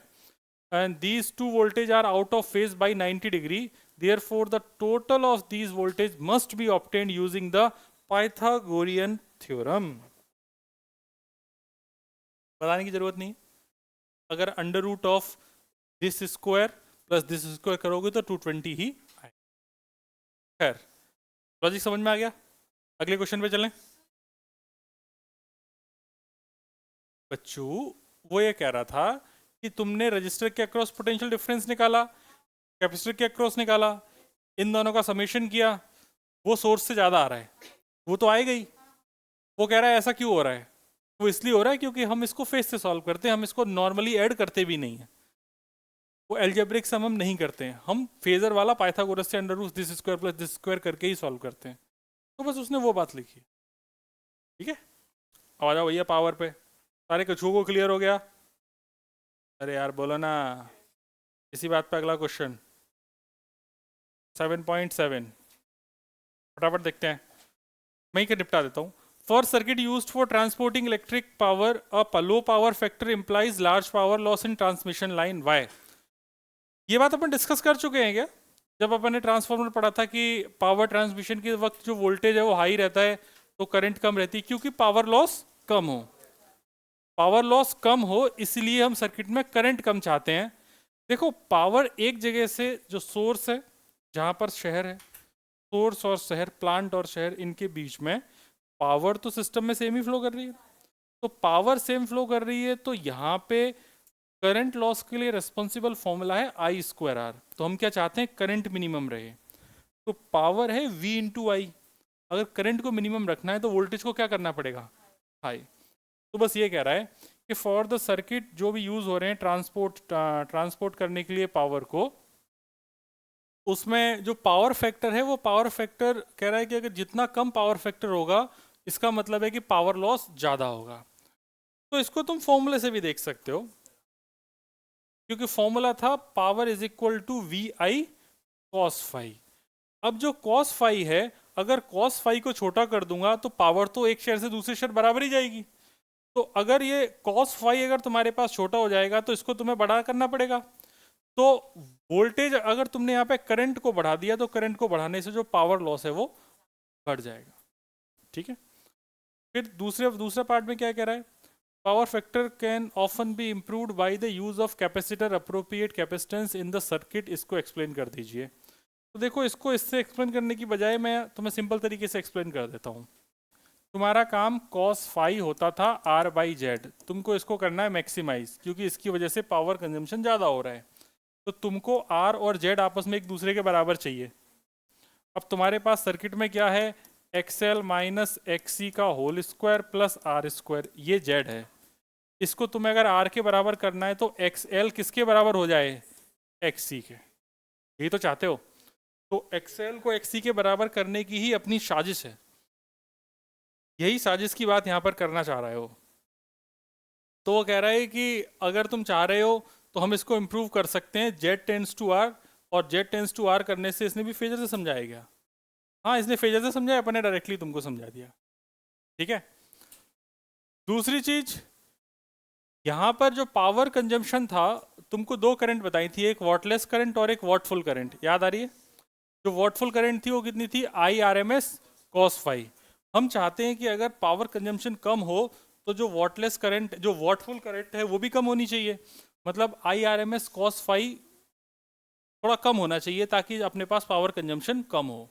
and these two voltage are out of phase by 90 degree, therefore the total of these voltage must be obtained using the Pythagorean theorem। बताने की जरूरत नहीं, अगर under root of this square plus this square करोगे तो 220 ही आए। खैर, logic समझ में आ गया? अगले क्वेश्चन पे चलें। बच्चू, वो ये कह रहा था कि तुमने रजिस्टर के अक्रॉस पोटेंशियल डिफरेंस निकाला, कैपेसिटर के अक्रॉस निकाला, इन दोनों का समेशन किया, वो सोर्स से ज़्यादा आ रहा है, वो तो आएगा ही। वो कह रहा है ऐसा क्यों हो रहा है? वो इसलिए हो रहा है क्योंकि हम इसको फेस से सॉल्व करते हैं, हम इसको नॉर्मली ऐड करते भी नहीं है, वो एल्जेब्रिक सम हम नहीं करते हैं, हम फेजर वाला पाइथागोरस से under root this square plus this square करके ही सॉल्व करते हैं। तो बस उसने वो बात लिखी। ठीक है, अब आ जाओ भैया पावर पे। सारे कछुओं को क्लियर हो गया? अरे यार बोलो ना, इसी बात पे अगला क्वेश्चन 7.7, फटाफट देखते हैं, मैं ही निपटा देता हूँ। For circuit used for transporting electric power a low power factor implies large power loss in transmission line why. ये बात अपन डिस्कस कर चुके हैं क्या, जब अपन ने ट्रांसफार्मर पढ़ा था कि पावर ट्रांसमिशन के वक्त जो वोल्टेज है वो हाई रहता है तो करंट कम रहती है, क्योंकि पावर लॉस कम हो, पावर लॉस कम हो इसलिए हम सर्किट में करंट कम चाहते हैं। देखो पावर एक जगह से, जो सोर्स है जहां पर शहर है, सोर्स और शहर, प्लांट और शहर, इनके बीच में पावर तो सिस्टम में सेम ही फ्लो कर रही है, तो पावर सेम फ्लो कर रही है, तो यहाँ पे करंट लॉस के लिए रिस्पॉन्सिबल फॉर्मूला है आई स्क्वायर आर। तो हम क्या चाहते हैं, करंट मिनिमम रहे, तो पावर है V इंटू आई। अगर करंट को मिनिमम रखना है तो वोल्टेज को क्या करना पड़ेगा, हाई। तो बस ये कह रहा है कि फॉर द सर्किट जो भी यूज हो रहे हैं ट्रांसपोर्ट करने के लिए पावर को, उसमें जो पावर फैक्टर है वो पावर फैक्टर कह रहा है कि अगर जितना कम पावर फैक्टर होगा इसका मतलब है कि पावर लॉस ज़्यादा होगा। तो इसको तुम फॉर्मूले से भी देख सकते हो, क्योंकि फॉर्मूला था power is equal to V I cos phi. अब जो कॉस फाई है, अगर कॉस फाई को छोटा कर दूंगा तो पावर तो एक शेयर से दूसरे शेयर बराबर ही जाएगी। तो अगर ये कॉस फाई अगर तुम्हारे पास छोटा हो जाएगा तो इसको तुम्हें बड़ा करना पड़ेगा। तो वोल्टेज अगर तुमने यहाँ पे करंट को बढ़ा दिया तो करंट को बढ़ाने से जो पावर लॉस है वो बढ़ जाएगा। ठीक है, फिर दूसरा पार्ट में क्या कह रहा है, power factor can often be improved by the use of capacitor appropriate capacitance in the circuit. इसको एक्सप्लेन कर दीजिए। तो देखो, इसको इससे एक्सप्लेन करने की बजाय मैं तुम्हें सिंपल तरीके से एक्सप्लेन कर देता हूँ। तुम्हारा काम कॉस फाई होता था आर बाई जेड, तुमको इसको करना है मैक्सिमाइज, क्योंकि इसकी वजह से पावर कंजम्पशन ज़्यादा हो रहा है। तो तुमको आर और जेड आपस में एक दूसरे के बराबर चाहिए। अब तुम्हारे पास सर्किट में क्या है, एक्सएल माइनस एक्सी का whole square plus R square, ये जेड है। इसको तुम्हें अगर आर के बराबर करना है तो एक्सएल किसके बराबर हो जाए, एक्सी के। यही तो चाहते हो। तो एक्सएल को एक्सी के बराबर करने की ही अपनी साजिश है, यही साजिश की बात यहाँ पर करना चाह रहे हो। तो वो कह रहा है कि अगर तुम चाह रहे हो तो हम इसको इम्प्रूव कर सकते हैं, जेड टेंस टू आर, और जेड टेंस टू आर करने से इसने भी फेजर से समझाया गया। हाँ, इसने फेजर से समझाया, अपने डायरेक्टली तुमको समझा दिया। ठीक है, दूसरी चीज, यहाँ पर जो पावर कंजम्पशन था, तुमको दो करंट बताई थी, एक वॉटलेस करंट और एक वॉटफुल करंट, याद आ रही है। जो वॉटफुल करंट थी वो कितनी थी, I R M S cos phi. हम चाहते हैं कि अगर पावर कंजम्पशन कम हो तो जो वॉटलेस करंट, जो वॉटफुल करंट है वो भी कम होनी चाहिए, मतलब I R M S cos phi थोड़ा कम होना चाहिए ताकि अपने पास पावर कंजम्पशन कम हो।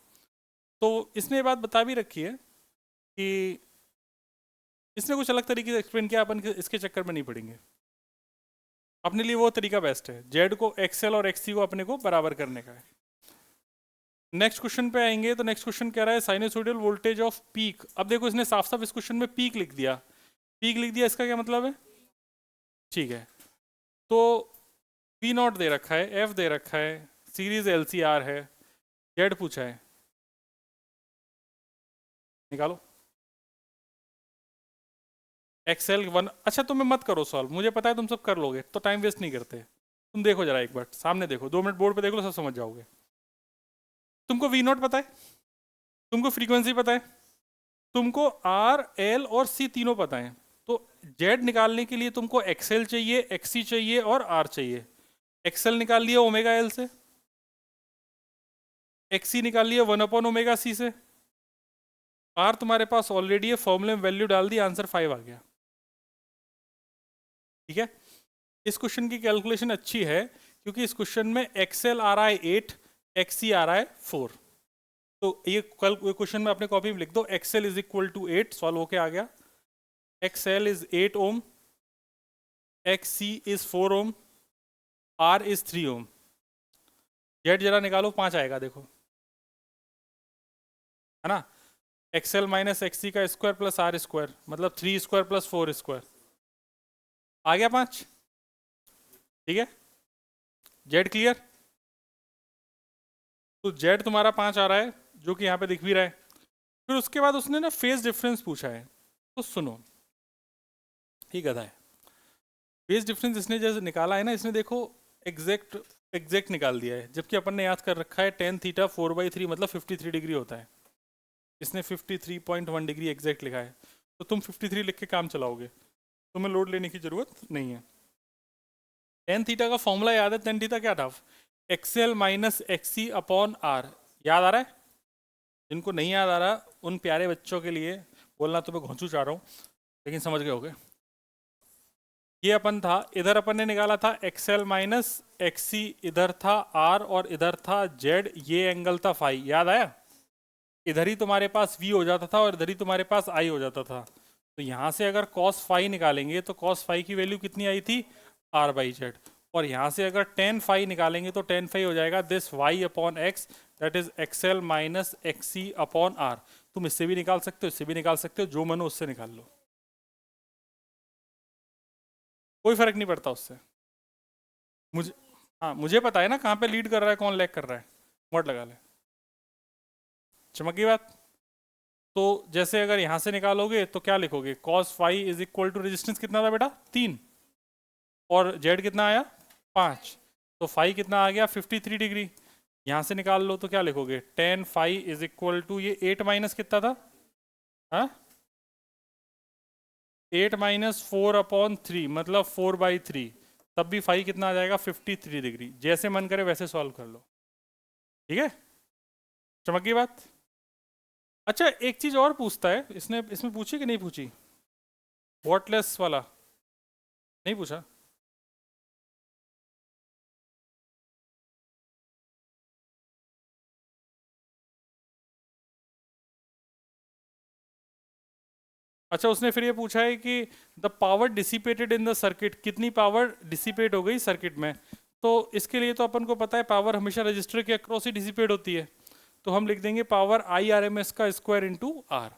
तो इसने ये बात बता भी रखी है कि इसने कुछ अलग तरीके से एक्सप्लेन किया, अपन इसके चक्कर में नहीं पड़ेंगे। अपने लिए वो तरीका बेस्ट है, जेड को एक्सएल और एक्ससी को अपने को बराबर करने का है। नेक्स्ट क्वेश्चन पे आएंगे, तो नेक्स्ट क्वेश्चन कह रहा है साइनोसॉइडल वोल्टेज ऑफ पीक। अब देखो, इसने साफ साफ इस क्वेश्चन में पीक लिख दिया। पीक लिख दिया, इसका क्या मतलब है, ठीक है। तो पी नॉट दे रखा है, एफ दे रखा है, सीरीज एलसीआर है, जेड पूछा है, निकालो। एक्सेल वन, अच्छा तुम्हें मत करो सॉल्व, मुझे पता है तुम सब कर लोगे, तो टाइम वेस्ट नहीं करते। तुम देखो जरा एक बार सामने देखो, 2 मिनट बोर्ड पे देख लो, सब समझ जाओगे। तुमको वी नॉट पता है, तुमको फ्रीक्वेंसी पता है, तुमको आर एल और सी तीनों पता है। तो जेड निकालने के लिए तुमको एक्सएल चाहिए, एक्सी चाहिए और आर चाहिए। एक्सएल निकाल लिया ओमेगा एल से, एक्सी निकाल लिया 1/ओमेगा सी से, आर तुम्हारे पास ऑलरेडी है, फॉर्मूले में वैल्यू डाल दी, आंसर 5 आ गया। ठीक है, इस क्वेश्चन की कैलकुलेशन अच्छी है क्योंकि इस क्वेश्चन में एक्सएल आ रहा है 8, एक्सी आ रहा है 4। तो ये कल क्वेश्चन में अपने कॉपी में लिख दो, X L is equal to 8, solve होके आ गया। X L is 8 ohm, X C is 4 ohm, R is 3 ohm. Z जरा निकालो, 5 आएगा देखो, है ना। एक्सएल माइनस एक्सी का स्क्वायर प्लस आर स्क्वायर, मतलब 3 स्क्वायर प्लस 4 स्क्वायर, आ गया 5। ठीक है, जेड क्लियर। तो जेड तुम्हारा 5 आ रहा है, जो कि यहाँ पे दिख भी रहा है। फिर उसके बाद उसने ना फेज डिफरेंस पूछा है, तो सुनो, ठीक है। फेज डिफरेंस इसने जैसे निकाला है ना, इसने देखो एग्जैक्ट निकाल दिया है, जबकि अपन ने याद कर रखा है टेन थीटा 4/3 मतलब 53 डिग्री होता है। इसने 53.1 डिग्री एग्जैक्ट लिखा है, तो तुम 53 लिख के काम चलाओगे, तुम्हें लोड लेने की जरूरत नहीं है। टेन थीटा का फॉर्मूला याद है? टेन थीटा क्या था? X L minus X C upon R. याद आ रहा है? जिनको नहीं याद आ रहा उन प्यारे बच्चों के लिए बोलना तो मैं घोंचू चाह रहा हूँ, लेकिन समझ गए होगे। ये अपन था, इधर अपन ने निकाला था एक्सएल माइनस एक्सी, इधर था आर और इधर था जेड, ये एंगल था फाई। याद आया? इधर ही तुम्हारे पास वी हो जाता था और इधर ही तुम्हारे पास आई हो जाता था। तो यहाँ से अगर कॉस फाई निकालेंगे तो कॉस फाई की वैल्यू कितनी आई थी? R by Z. और यहाँ से अगर टेन फाई निकालेंगे तो टेन फाई हो जाएगा this Y upon X, that is X L minus X C upon R. तुम इससे भी निकाल सकते हो, इससे भी निकाल सकते हो, जो मन हो उससे निकाल लो, कोई फर्क नहीं पड़ता उससे। मुझे, हाँ मुझे पता है ना कहाँ पे लीड कर रहा है, कौन लैग कर रहा है, वर्ड लगा ले। चमक गई बात? तो जैसे अगर यहां से निकालोगे तो क्या लिखोगे? Cos phi is equal to resistance कितना था बेटा? 3, और जेड कितना आया? 5, तो फाई कितना आ गया? 53 डिग्री। यहां से निकाल लो तो क्या लिखोगे? Tan phi is equal to, ये 8 माइनस कितना था? हाँ, 8 माइनस 4/3 मतलब 4/3, तब भी फाई कितना आ जाएगा? 53 डिग्री। जैसे मन करे वैसे सॉल्व कर लो, ठीक है? चमक गई बात? अच्छा एक चीज और पूछता है, इसने इसमें पूछी कि नहीं पूछी? वॉटलेस वाला नहीं पूछा? अच्छा उसने फिर ये पूछा है कि the power dissipated in the circuit, कितनी पावर डिसिपेट हो गई सर्किट में? तो इसके लिए तो अपन को पता है पावर हमेशा रजिस्टर के अक्रॉस ही डिसिपेट होती है, तो हम लिख देंगे power I R M S का स्क्वायर इंटू आर,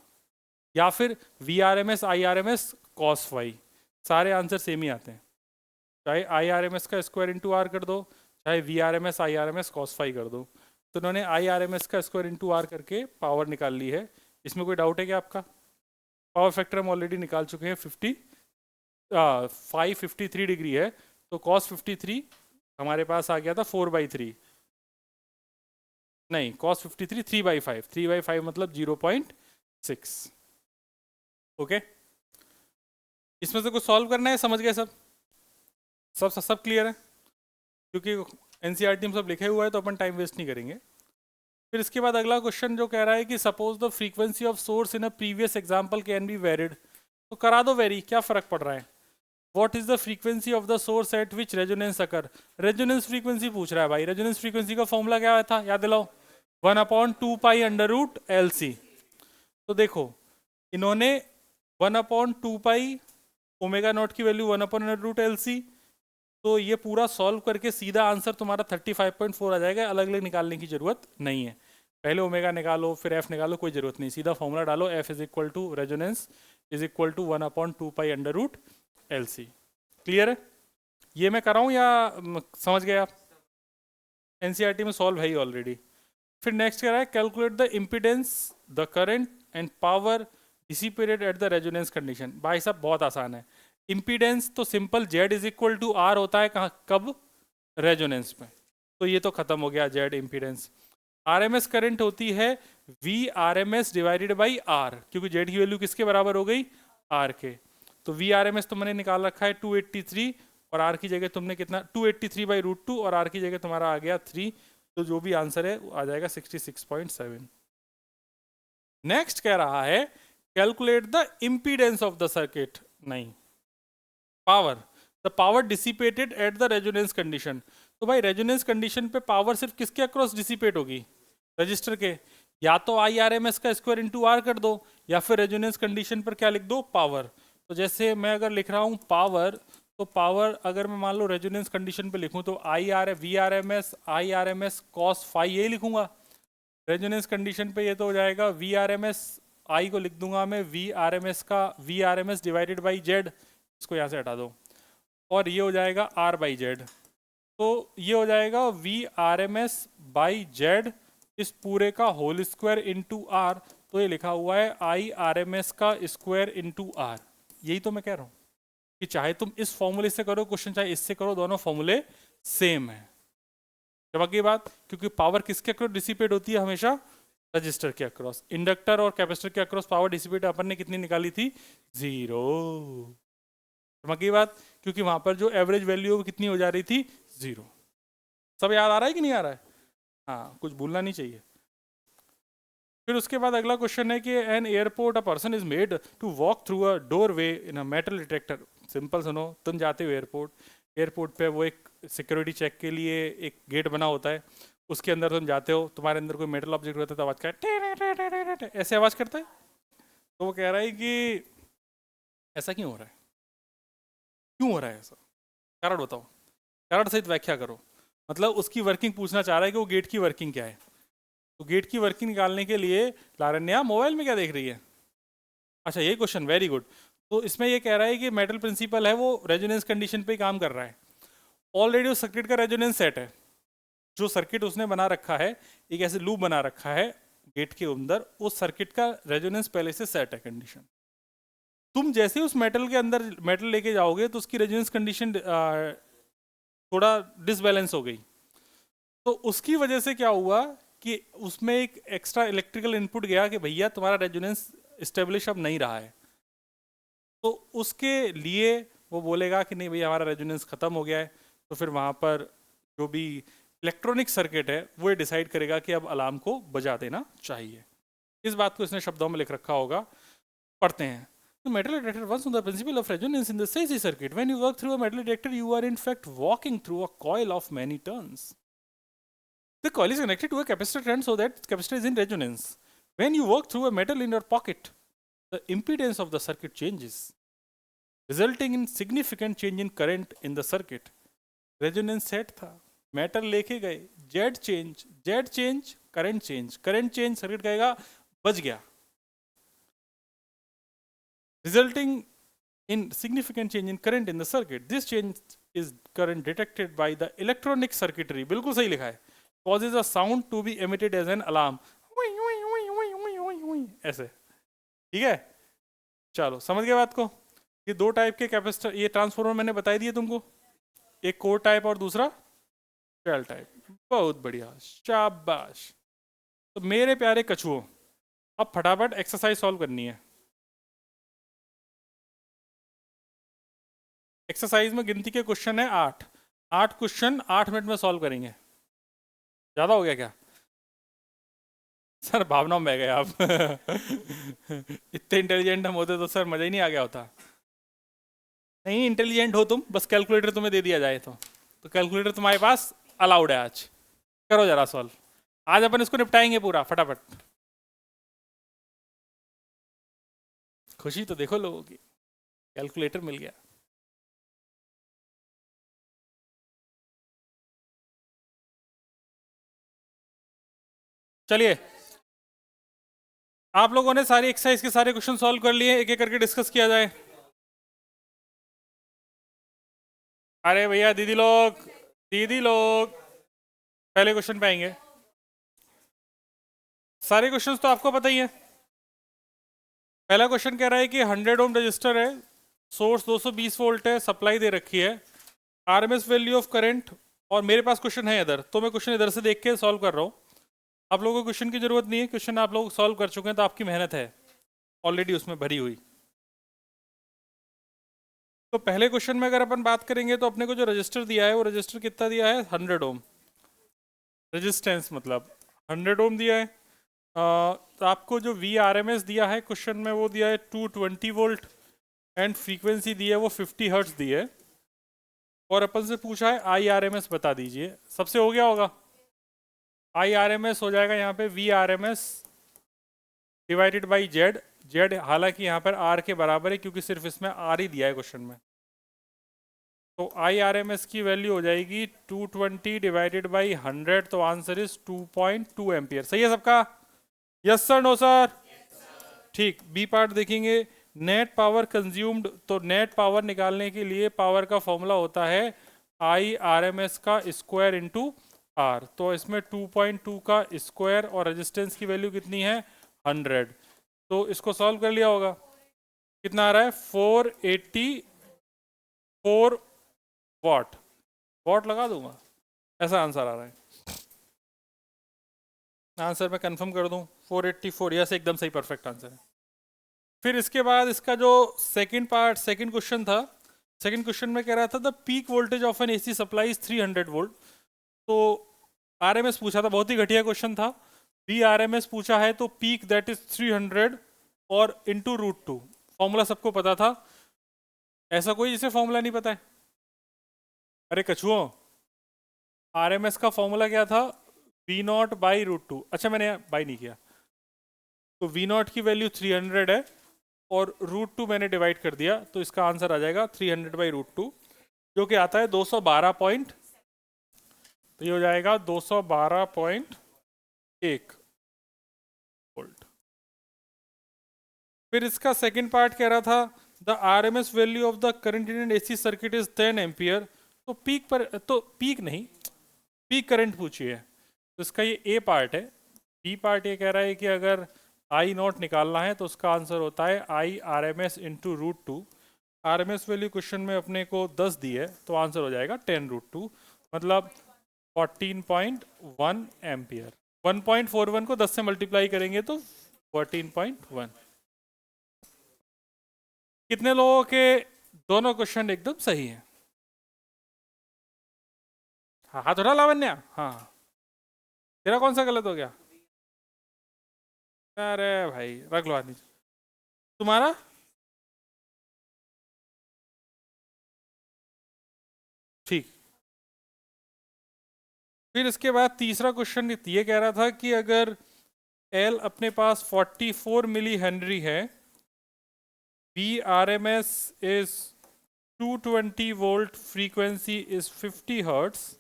या फिर V R M S I R M S cos Y. सारे आंसर सेम ही आते हैं, चाहे आई आर एम एस का स्क्वायर इंटू आर कर दो, चाहे V R M S I R M S cos phi कर दो। तो उन्होंने आई आर एम एस का स्क्वायर इंटू आर करके पावर निकाल ली है। इसमें कोई डाउट है क्या आपका? पावर फैक्टर हम ऑलरेडी निकाल चुके हैं, 553 डिग्री है, तो कॉस 53 हमारे पास आ गया था 4/3, नहीं कॉस 53 3/5, 3/5 मतलब 0.6। ओके, इसमें से कुछ सॉल्व करना है? समझ गए सब? सब क्लियर है? क्योंकि एनसीईआरटी में सब लिखे हुआ है तो अपन टाइम वेस्ट नहीं करेंगे। फिर इसके बाद अगला क्वेश्चन जो कह रहा है कि suppose the frequency of source in a previous example can be varied, तो करा दो वेरी, क्या फर्क पड़ रहा है? What is the frequency of the source eight which resonance occur? Resonance frequency पूछ रहा है भाई। रेजोनेंस फ्रीक्वेंसी का फॉर्मूला क्या था, याद दिलाओ? 1/2π√LC। तो देखो इन्होंने 1/2π ओमेगा नॉट की वैल्यू 1/√LC, तो ये पूरा सॉल्व करके सीधा आंसर तुम्हारा 35.4 आ जाएगा, अलग अलग निकालने की जरूरत नहीं है। पहले ओमेगा निकालो फिर एफ निकालो, कोई जरूरत नहीं, सीधा फॉर्मूला डालो, F is equal to resonance is equal to 1/2π√LC। Clear है? ये मैं कर रहा हूँ या समझ गए आप? एनसीईआरटी में सॉल्व है ही ऑलरेडी। फिर नेक्स्ट कह रहा है calculate the impedance, the current and power dissipated at the resonance condition. भाई साहब बहुत आसान है। इम्पिडेंस तो simple Z is equal to R होता है, कहाँ कब? रेजोनेंस में, तो ये तो खत्म हो गया जेड इम्पिडेंस। आरएमएस करंट होती है V R M S divided by R, क्योंकि जेड की वैल्यू किसके बराबर हो गई? आर के। तो वी आर एम एस तुमने निकाल रखा है 283, और आर की जगह तुमने कितना? 283/√2, और आर की जगह तुम्हारा आ गया 3, तो जो भी आंसर है वो आ जाएगा 66.7। नेक्स्ट कह रहा है calculate the impedance of the circuit, नहीं power, the power dissipated at the resonance condition. तो भाई रेजोनेंस कंडीशन पे पावर सिर्फ किसके अक्रॉस डिसिपेट होगी? रजिस्टर के। या तो आई आर एम एस का स्क्वायर इंटू आर कर दो, या फिर रेजोनेंस कंडीशन पर क्या लिख दो? पावर। तो जैसे मैं अगर लिख रहा हूँ पावर, तो पावर अगर मैं मान लो रेजोनेंस कंडीशन पे लिखूँ तो V R M S cos phi यही लिखूंगा। रेजोनेंस कंडीशन पे ये तो हो जाएगा V R M S, I को लिख दूंगा मैं वी आर एम एस का V R M S divided by Z, इसको यहाँ से हटा दो, और ये हो जाएगा आर बाई जेड। तो ये हो जाएगा V R M S by Z इस पूरे का होल स्क्वायर इंटू आर, तो ये लिखा हुआ है आई आर एम एस का स्क्वायर इंटू आर। यही तो मैं कह रहा हूँ। कि चाहे तुम इस फॉर्मूले से करो क्वेश्चन, चाहे इससे करो, दोनों फॉर्मूले सेम है। जब की बात, क्योंकि पावर किसके अक्रॉस डिसिपेट होती है हमेशा? रजिस्टर के अक्रॉस। इंडक्टर और कैपेसिटर के अक्रॉस पावर डिसिपेट अपन ने कितनी निकाली थी? 0। समझ गई बात? क्योंकि वहां पर जो एवरेज वैल्यू कितनी हो जा रही थी? 0। सब याद आ रहा है कि नहीं आ रहा है? हाँ, कुछ भूलना नहीं चाहिए। फिर उसके बाद अगला क्वेश्चन है कि an airport a person is made to walk through a doorway in a metal detector. Simple सुनो, तुम जाते हो एयरपोर्ट, एयरपोर्ट पे वो एक सिक्योरिटी चेक के लिए एक गेट बना होता है, उसके अंदर तुम जाते हो, तुम्हारे अंदर कोई मेटल ऑब्जेक्ट होता है तो आवाज का ऐसे आवाज करता है। तो वो कह रहा है कि ऐसा क्यों हो रहा है, क्यों हो रहा है ऐसा, कारण बताओ, कारण सहित व्याख्या करो। मतलब उसकी वर्किंग पूछना चाह रहा है कि वो गेट की वर्किंग क्या है। तो गेट की वर्किंग निकालने के लिए लारण्या मोबाइल में क्या देख रही है? अच्छा, ये क्वेश्चन, वेरी गुड। तो इसमें ये कह रहा है कि मेटल प्रिंसिपल है वो रेजोनेंस कंडीशन पे ही काम कर रहा है। ऑलरेडी उस सर्किट का रेजोनेंस सेट है, जो सर्किट उसने बना रखा है, एक ऐसे लूप बना रखा है गेट के अंदर, उस सर्किट का रेजोनेंस पहले से सेट है कंडीशन। तुम जैसे उस मेटल के अंदर मेटल लेके जाओगे तो उसकी रेजोनेंस कंडीशन थोड़ा डिसबैलेंस हो गई। तो उसकी वजह से क्या हुआ कि उसमें एक एक्स्ट्रा इलेक्ट्रिकल इनपुट गया कि भैया तुम्हारा रेजोनेंस स्टेब्लिश अब नहीं रहा है। तो उसके लिए वो बोलेगा कि नहीं भैया हमारा रेजोनेंस खत्म हो गया है। तो फिर वहाँ पर जो भी इलेक्ट्रॉनिक सर्किट है वो ये डिसाइड करेगा कि अब अलार्म को बजा देना चाहिए। इस बात को इसने शब्दों में लिख रखा होगा, पढ़ते हैं। The metal detector works on the principle of resonance in the AC circuit. When you work through a metal detector, you are in fact walking through a coil of many turns. The coil is connected to a capacitor trend so that capacitor is in resonance. When you work through a metal in your pocket, the impedance of the circuit changes, resulting in significant change in current in the circuit. Resonance set था, metal लेके गए, Z change, current change, circuit कहेगा बच गया, resulting in significant change in current in the circuit. This change is current detected by the electronic circuitry. बिल्कुल सही लिखा है। Causes a sound to be emitted as an alarm. ऐसे, ठीक है? चलो समझ गए बात को। ये दो टाइप के कैपेसिटर, ये ट्रांसफॉर्मर मैंने बता दिए तुमको, एक कोर टाइप और दूसरा शेल टाइप। बहुत बढ़िया, शाबाश। तो मेरे प्यारे कछुओं, अब फटाफट एक्सरसाइज सॉल्व करनी है। एक्सरसाइज में गिनती के क्वेश्चन है 8। 8 क्वेश्चन 8 मिनट में सॉल्व करेंगे। ज़्यादा हो गया क्या? सर भावनाओं में बह गए आप। इतने इंटेलिजेंट हम होते तो सर मज़ा ही नहीं आ गया होता। नहीं इंटेलिजेंट हो तुम, बस कैलकुलेटर तुम्हें दे दिया जाए तो कैलकुलेटर तुम्हारे पास अलाउड है। आज करो जरा सॉल्व, आज अपन इसको निपटाएंगे पूरा फटाफट। खुशी तो देखो लोगों की, कैलकुलेटर मिल गया। चलिए, आप लोगों ने सारी एक्सरसाइज के सारे क्वेश्चन सॉल्व कर लिए, एक एक करके डिस्कस किया जाए। अरे भैया दीदी लोग पहले क्वेश्चन पे आएंगे। सारे क्वेश्चंस तो आपको पता ही है। पहला क्वेश्चन कह रहा है कि 100 ओम रजिस्टर है, सोर्स 220 वोल्ट है, सप्लाई दे रखी है, आरएमएस वैल्यू ऑफ करंट, और मेरे पास क्वेश्चन है इधर, तो मैं क्वेश्चन इधर से देख के सॉल्व कर रहा हूँ। आप लोगों को क्वेश्चन की जरूरत नहीं है, क्वेश्चन आप लोग सॉल्व कर चुके हैं, तो आपकी मेहनत है ऑलरेडी उसमें भरी हुई। तो पहले क्वेश्चन में अगर अपन बात करेंगे तो अपने को जो रजिस्टर दिया है वो रजिस्टर कितना दिया है? 100 ओम रेजिस्टेंस, मतलब 100 ओम दिया है। तो आपको जो VRMS दिया है क्वेश्चन में वो दिया है 220 वोल्ट, एंड फ्रीक्वेंसी दी है वो 50 हर्ट्ज दी है, और अपन से पूछा है IRMS बता दीजिए। सबसे हो गया होगा, IRMS हो जाएगा यहाँ पे VRMS डिवाइडेड बाई Z, हालांकि यहाँ पर R के बराबर है क्योंकि सिर्फ इसमें R ही दिया है क्वेश्चन में। तो IRMS की वैल्यू हो जाएगी 220 डिवाइडेड बाई 100, तो आंसर इज 2.2 एम्पियर। सही है सबका? Yes sir, no sir? ठीक। बी पार्ट देखेंगे, नेट पावर कंज्यूम्ड। तो नेट पावर निकालने के लिए पावर का फॉर्मूला होता है IRMS का स्क्वायर इंटू R। तो इसमें 2.2 का स्क्वायर, और रेजिस्टेंस की वैल्यू कितनी है? 100। तो इसको सॉल्व कर लिया होगा, कितना आ रहा है? 480 4 वॉट, वॉट लगा दूंगा, ऐसा आंसर आ रहा है। आंसर मैं कंफर्म कर दूं 484, यस एकदम सही, परफेक्ट आंसर है। फिर इसके बाद इसका जो सेकंड पार्ट, सेकंड क्वेश्चन था, सेकंड क्वेश्चन में कह रहा था the peak voltage of N AC supply is 300 volt. तो आरएमएस पूछा था, बहुत ही घटिया क्वेश्चन था। बी आरएमएस पूछा है तो पीक दैट इज 300 और इंटू √2, फॉर्मूला सबको पता था। ऐसा कोई जिसे फॉर्मूला नहीं पता है? अरे कछुओं, आरएमएस का फॉर्मूला क्या था? V naught by √2। अच्छा मैंने बाई नहीं किया, तो वी नॉट की वैल्यू 300 है और √2 मैंने डिवाइड कर दिया, तो इसका आंसर आ जाएगा 300 बाई √2, जो कि आता है 212 पॉइंट, तो ये हो जाएगा 212.1 वोल्ट। फिर इसका सेकंड पार्ट कह रहा था the RMS value of the current in AC circuit is 10 ampere. तो पीक पर, तो पीक नहीं, पीक करंट पूछिए, तो इसका ये ए पार्ट है। बी पार्ट ये कह रहा है कि अगर आई नॉट निकालना है तो उसका आंसर होता है I R M S into √2। R M S value question में अपने को 10 दी है, तो आंसर हो जाएगा 10√2, मतलब 14.1 एम्पियर। 1.41 को 10 से मल्टीप्लाई करेंगे तो 14.1। कितने लोगों के दोनों क्वेश्चन एकदम सही हैं? हाँ हाथ उठा लावण्या, हाँ। तेरा कौन सा गलत हो गया? अरे भाई रख लो आदमी। तुम्हारा? ठीक। फिर इसके बाद तीसरा क्वेश्चन ये कह रहा था कि अगर एल अपने पास 44 मिली हेनरी है, B R M S is 220 volt, frequency is 50 hertz,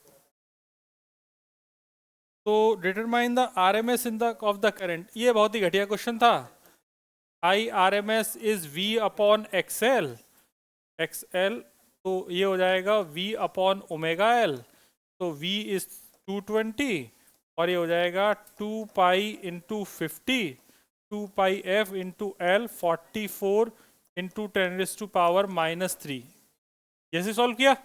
तो determine the R M S in the of the current. ये बहुत ही घटिया क्वेश्चन था। I R M S is V upon X L, X L, तो ये हो जाएगा वी अपॉन ओमेगा एल, तो वी इज 220 और ये हो जाएगा 2 pi into 50, 2 pi F into L, 44 into 10⁻⁻3। जैसे सॉल्व किया,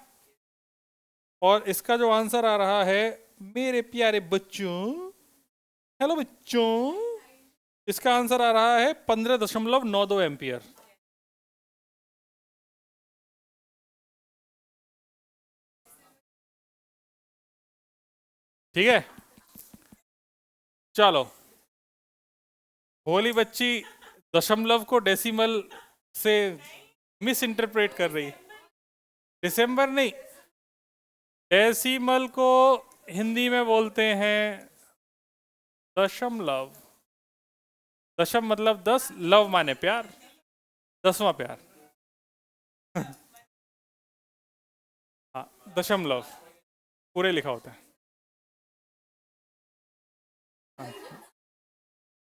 और इसका जो आंसर आ रहा है मेरे प्यारे बच्चों, हेलो बच्चों, इसका आंसर आ रहा है 15.92 एम्पियर। ठीक है, चलो। भोली बच्ची दशमलव को डेसिमल से मिस इंटरप्रेट कर रही। दिसंबर नहीं, डेसिमल को हिंदी में बोलते हैं दशमलव। दशम मतलब 10, लव माने प्यार, 10वां प्यार। हाँ, दशमलव पूरे लिखा होता है।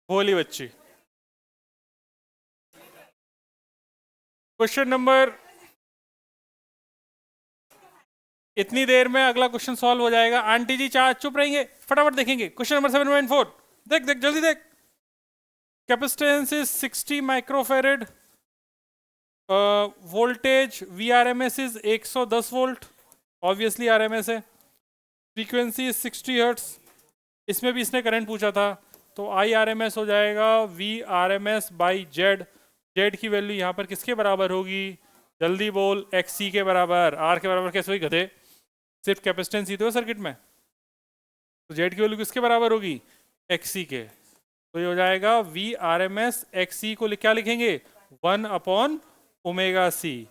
भोली बच्ची। क्वेश्चन नंबर, इतनी देर में अगला क्वेश्चन सॉल्व हो जाएगा। आंटी जी चाह चुप रहेंगे, फटाफट देखेंगे। क्वेश्चन नंबर 7.4, देख देख जल्दी देख। Capacitance is 60 microfarad, voltage VRMS is 110 volt, obviously RMS है। फ्रीक्वेंसी इज 60 हर्ट्स, इसमें भी इसने करंट पूछा था, तो IRMS हो जाएगा VRMS बाई जेड। जेड की वैल्यू यहाँ पर किसके बराबर होगी? जल्दी बोल, XC के बराबर। R के बराबर कैसे हुई गधे? सिर्फ कैपेसिटेंस ही तो है सर्किट में, तो जेड की वैल्यू किसके बराबर होगी? XC के। तो ये हो जाएगा VRMS XC को क्या लिखेंगे? 1 अपॉन ω c।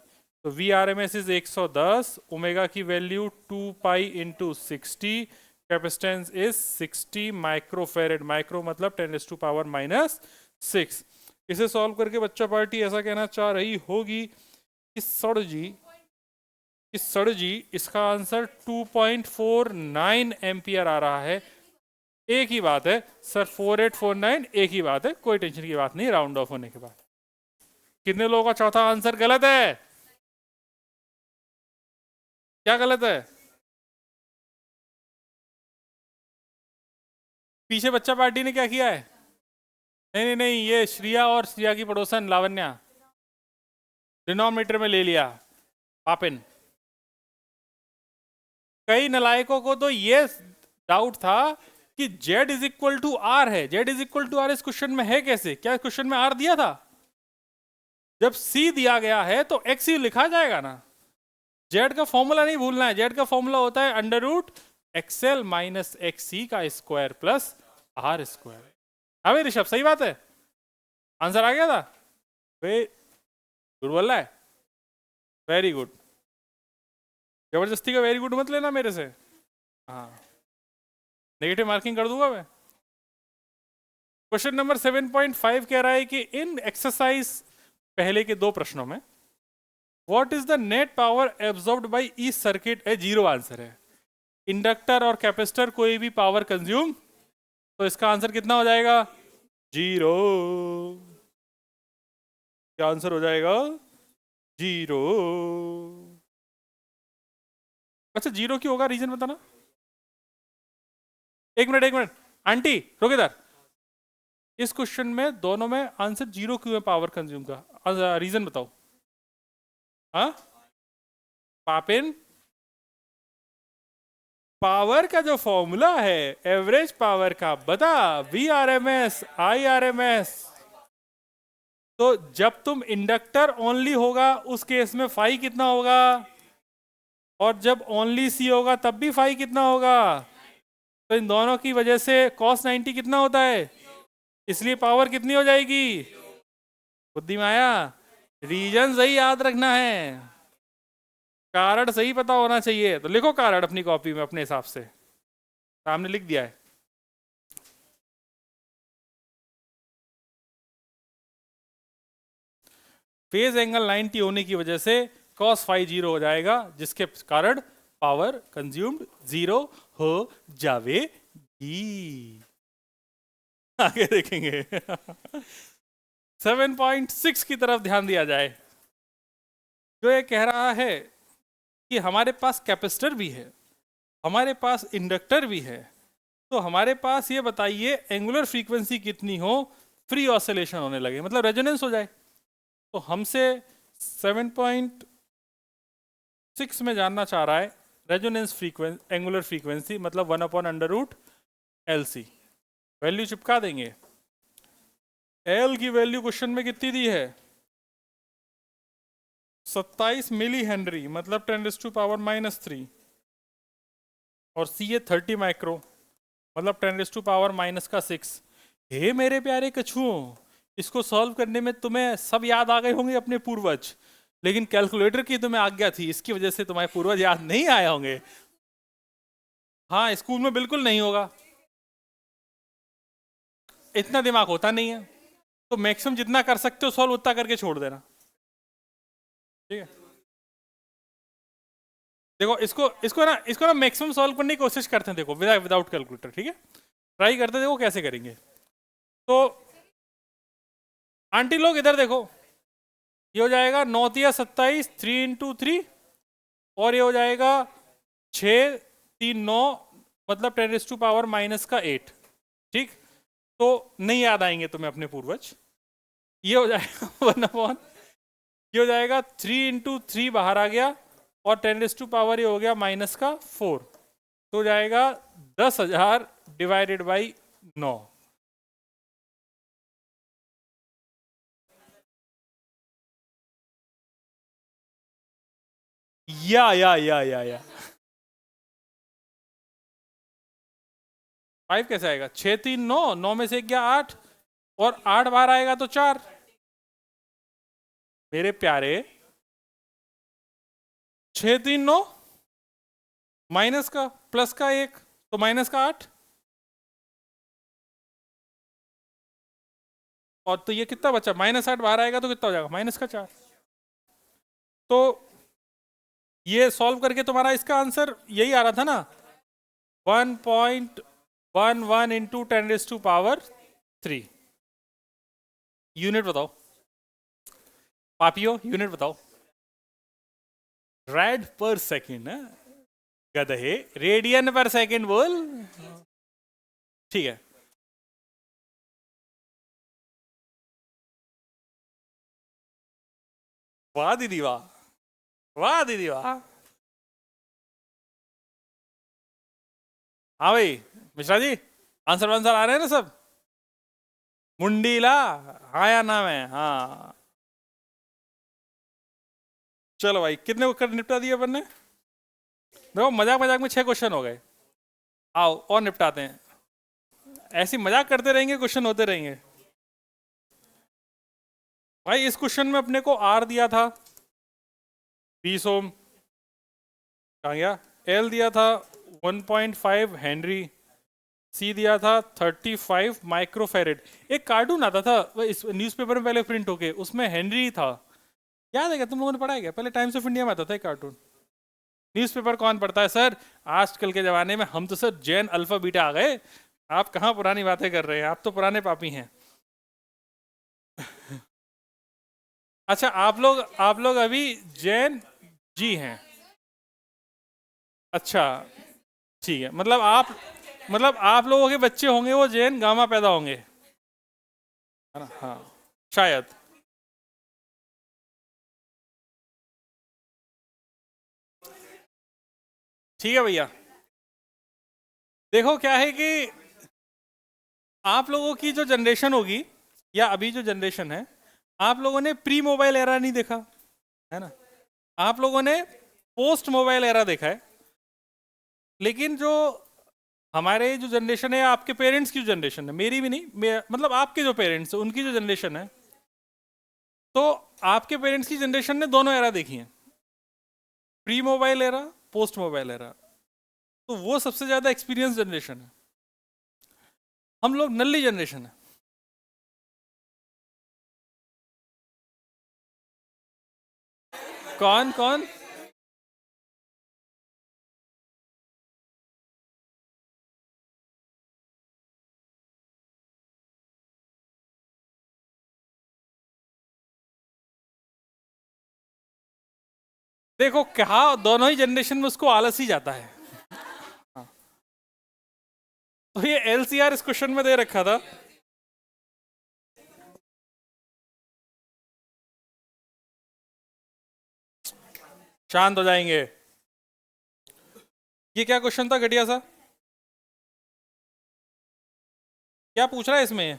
तो VRMS इज 110, ओमेगा की value 2 pi into 60, capacitance is 60 microfarad. Micro मतलब 10⁻⁻6। इसे सॉल्व करके बच्चा पार्टी ऐसा कहना चाह रही होगी कि सर जी इसका आंसर 2.49 एम्पियर आ रहा है। एक ही बात है सर, 4849 एक ही बात है, कोई टेंशन की बात नहीं, राउंड ऑफ होने के बाद। कितने लोगों का चौथा आंसर गलत है? क्या गलत है? पीछे बच्चा पार्टी ने क्या किया है? नहीं नहीं नहीं, ये श्रिया और श्रिया की पड़ोसन लावण्या डिनोमिनेटर में ले लिया पापिन। कई नलायकों को तो ये डाउट था कि z is equal to R है। z is equal to R इस क्वेश्चन में है कैसे? क्या क्वेश्चन में r दिया था? जब c दिया गया है तो x ही लिखा जाएगा ना। z का फॉर्मूला नहीं भूलना है। z का फॉर्मूला होता है under root XL minus X का स्क्वायर प्लस आर स्क्वायर। हाँ भाई ऋषभ, सही बात है, आंसर आ गया था भाई। गुड बोल रहा है, वेरी गुड। जबरदस्ती का वेरी गुड मत लेना मेरे से, हाँ नेगेटिव मार्किंग कर दूंगा मैं। क्वेश्चन नंबर 7.5 कह रहा है कि इन एक्सरसाइज पहले के दो प्रश्नों में what is the net power absorbed by each circuit? A zero answer है। इंडक्टर और कैपेसिटर कोई भी पावर कंज्यूम, तो इसका आंसर कितना हो जाएगा? जीरो। क्या आंसर हो जाएगा? जीरो। अच्छा जीरो क्यों होगा, रीजन बताना। एक मिनट एक मिनट, आंटी रुक इधर। इस क्वेश्चन में दोनों में आंसर जीरो क्यों है पावर कंज्यूम का? रीजन बताओ। हाँ पापिन, पावर का जो फॉर्मूला है एवरेज पावर का, बता, V R M S I R M S. तो जब तुम इंडक्टर ओनली होगा उस केस में फाई कितना होगा, और जब ओनली सी होगा तब भी फाई कितना होगा। तो इन दोनों की वजह से cos 90 कितना होता है, इसलिए पावर कितनी हो जाएगी? बुद्धि माया, रीजन सही याद रखना है, कारण सही पता होना चाहिए। तो लिखो कारण अपनी कॉपी में अपने हिसाब से, सामने लिख दिया है। फेज एंगल 90 होने की वजह से cos फाई जीरो हो जाएगा, जिसके कारण पावर कंज्यूम्ड जीरो हो जाएगी। आगे देखेंगे। 7.6 की तरफ ध्यान दिया जाए, जो ये कह रहा है कि हमारे पास कैपेसिटर भी है, हमारे पास इंडक्टर भी है, तो हमारे पास ये बताइए एंगुलर फ्रीक्वेंसी कितनी हो फ्री ऑसिलेशन होने लगे, मतलब रेजोनेंस हो जाए। तो हमसे 7.6 में जानना चाह रहा है रेजोनेंस फ्रीक्वेंसी, एंगुलर फ्रीक्वेंसी, मतलब 1/√LC। वैल्यू चिपका देंगे। एल की वैल्यू क्वेश्चन में कितनी दी है? 27 मिली हेनरी, मतलब 10⁻⁻3। और सी है 30 माइक्रो, मतलब 10⁻⁻6। हे मेरे प्यारे कछुओं, इसको सॉल्व करने में तुम्हें सब याद आ गए होंगे अपने पूर्वज, लेकिन कैलकुलेटर की तुम्हें आज्ञा थी, इसकी वजह से तुम्हारे पूर्वज याद नहीं आए होंगे। हाँ स्कूल में बिल्कुल नहीं होगा, इतना दिमाग होता नहीं है। तो मैक्सिमम जितना कर सकते हो सॉल्व उतना करके छोड़ देना, ठीक है। देखो इसको ना मैक्सिमम सॉल्व करने की कोशिश करते हैं, देखो विदाउट कैलकुलेटर, ठीक है। ट्राई करते देखो कैसे करेंगे। तो आंटी लोग इधर देखो, ये हो जाएगा 9×27 3×3, और ये हो जाएगा 6×3=9, मतलब 10⁻⁻8, ठीक। तो नहीं याद आएंगे तुम्हें अपने पूर्वज। ये हो जाएगा 1/, ये हो जाएगा 3×3 बाहर आ गया, और 10⁻⁻ ये हो गया -4, तो हो जाएगा 10,000 डिवाइडेड बाई 9। या 5 कैसे आएगा? 6×3=9, 9 में से गया 8, और 8 बाहर आएगा तो 4। मेरे प्यारे 6×3=9, माइनस का प्लस का 1, तो माइनस का 8, और तो ये कितना बचा? -8 बाहर आएगा तो कितना हो जाएगा? माइनस का 4। तो ये सॉल्व करके तुम्हारा इसका आंसर यही आ रहा था ना, 1.11 इंटू 10⁻3। यूनिट बताओ पापियो, यूनिट बताओ। रेड पर सेकेंड है गधे, रेडियन पर सेकेंड बोल, ठीक है। वाह दीदी वाह, वाह दीदी वाह। हाँ भाई मिश्रा जी, आंसर आंसर आ रहे हैं ना सब? मुंडीला, हाँ या नाम है? हाँ चलो भाई, कितने कर निपटा दिए अपन ने? देखो मजाक मजाक में 6 क्वेश्चन हो गए। आओ और निपटाते हैं। ऐसी मजाक करते रहेंगे, क्वेश्चन होते रहेंगे। भाई इस क्वेश्चन में अपने को आर दिया था 20 ओम, कहाँ गया? एल दिया था 1.5 हेनरी, सी दिया था 35 माइक्रोफेरेड। एक कार्टून आता था इस न्यूज़पेपर में पहले प्रिंट होके, उसमें हेनरी था। याद है क्या? तुम लोगों ने पढ़ा है क्या? पहले टाइम्स ऑफ इंडिया में आता था एक कार्टून। न्यूज़पेपर कौन पढ़ता है सर आजकल के ज़माने में? हम तो सर जैन अल्फा बीटा आ गए। आप कहाँ पुरानी बातें कर रहे हैं? आप तो पुराने पापी हैं। अच्छा आप लोग अभी जैन जी हैं? अच्छा ठीक है, मतलब आप लोगों के बच्चे होंगे वो जैन गामा पैदा होंगे, है ना? हाँ शायद। ठीक है भैया। देखो क्या है कि आप लोगों की जो जनरेशन होगी, या अभी जो जनरेशन है, आप लोगों ने प्री मोबाइल एरा नहीं देखा, है ना? आप लोगों ने पोस्ट मोबाइल एरा देखा है। लेकिन जो हमारे जो जनरेशन है, आपके पेरेंट्स की जो जनरेशन है, मेरी भी नहीं, मतलब आपके जो पेरेंट्स हैं उनकी जो जनरेशन है, तो आपके पेरेंट्स की जनरेशन ने दोनों एरा देखी हैं, pre mobile era, post mobile era. तो वो सबसे ज्यादा एक्सपीरियंस जनरेशन है। हम लोग नल्ली जनरेशन है। कौन कौन? देखो कहा दोनों ही जनरेशन में उसको आलस ही जाता है। हाँ। तो ये एलसीआर इस क्वेश्चन में दे रखा था। शांत हो जाएंगे। ये क्या क्वेश्चन था घटिया सा? क्या पूछ रहा है इसमें?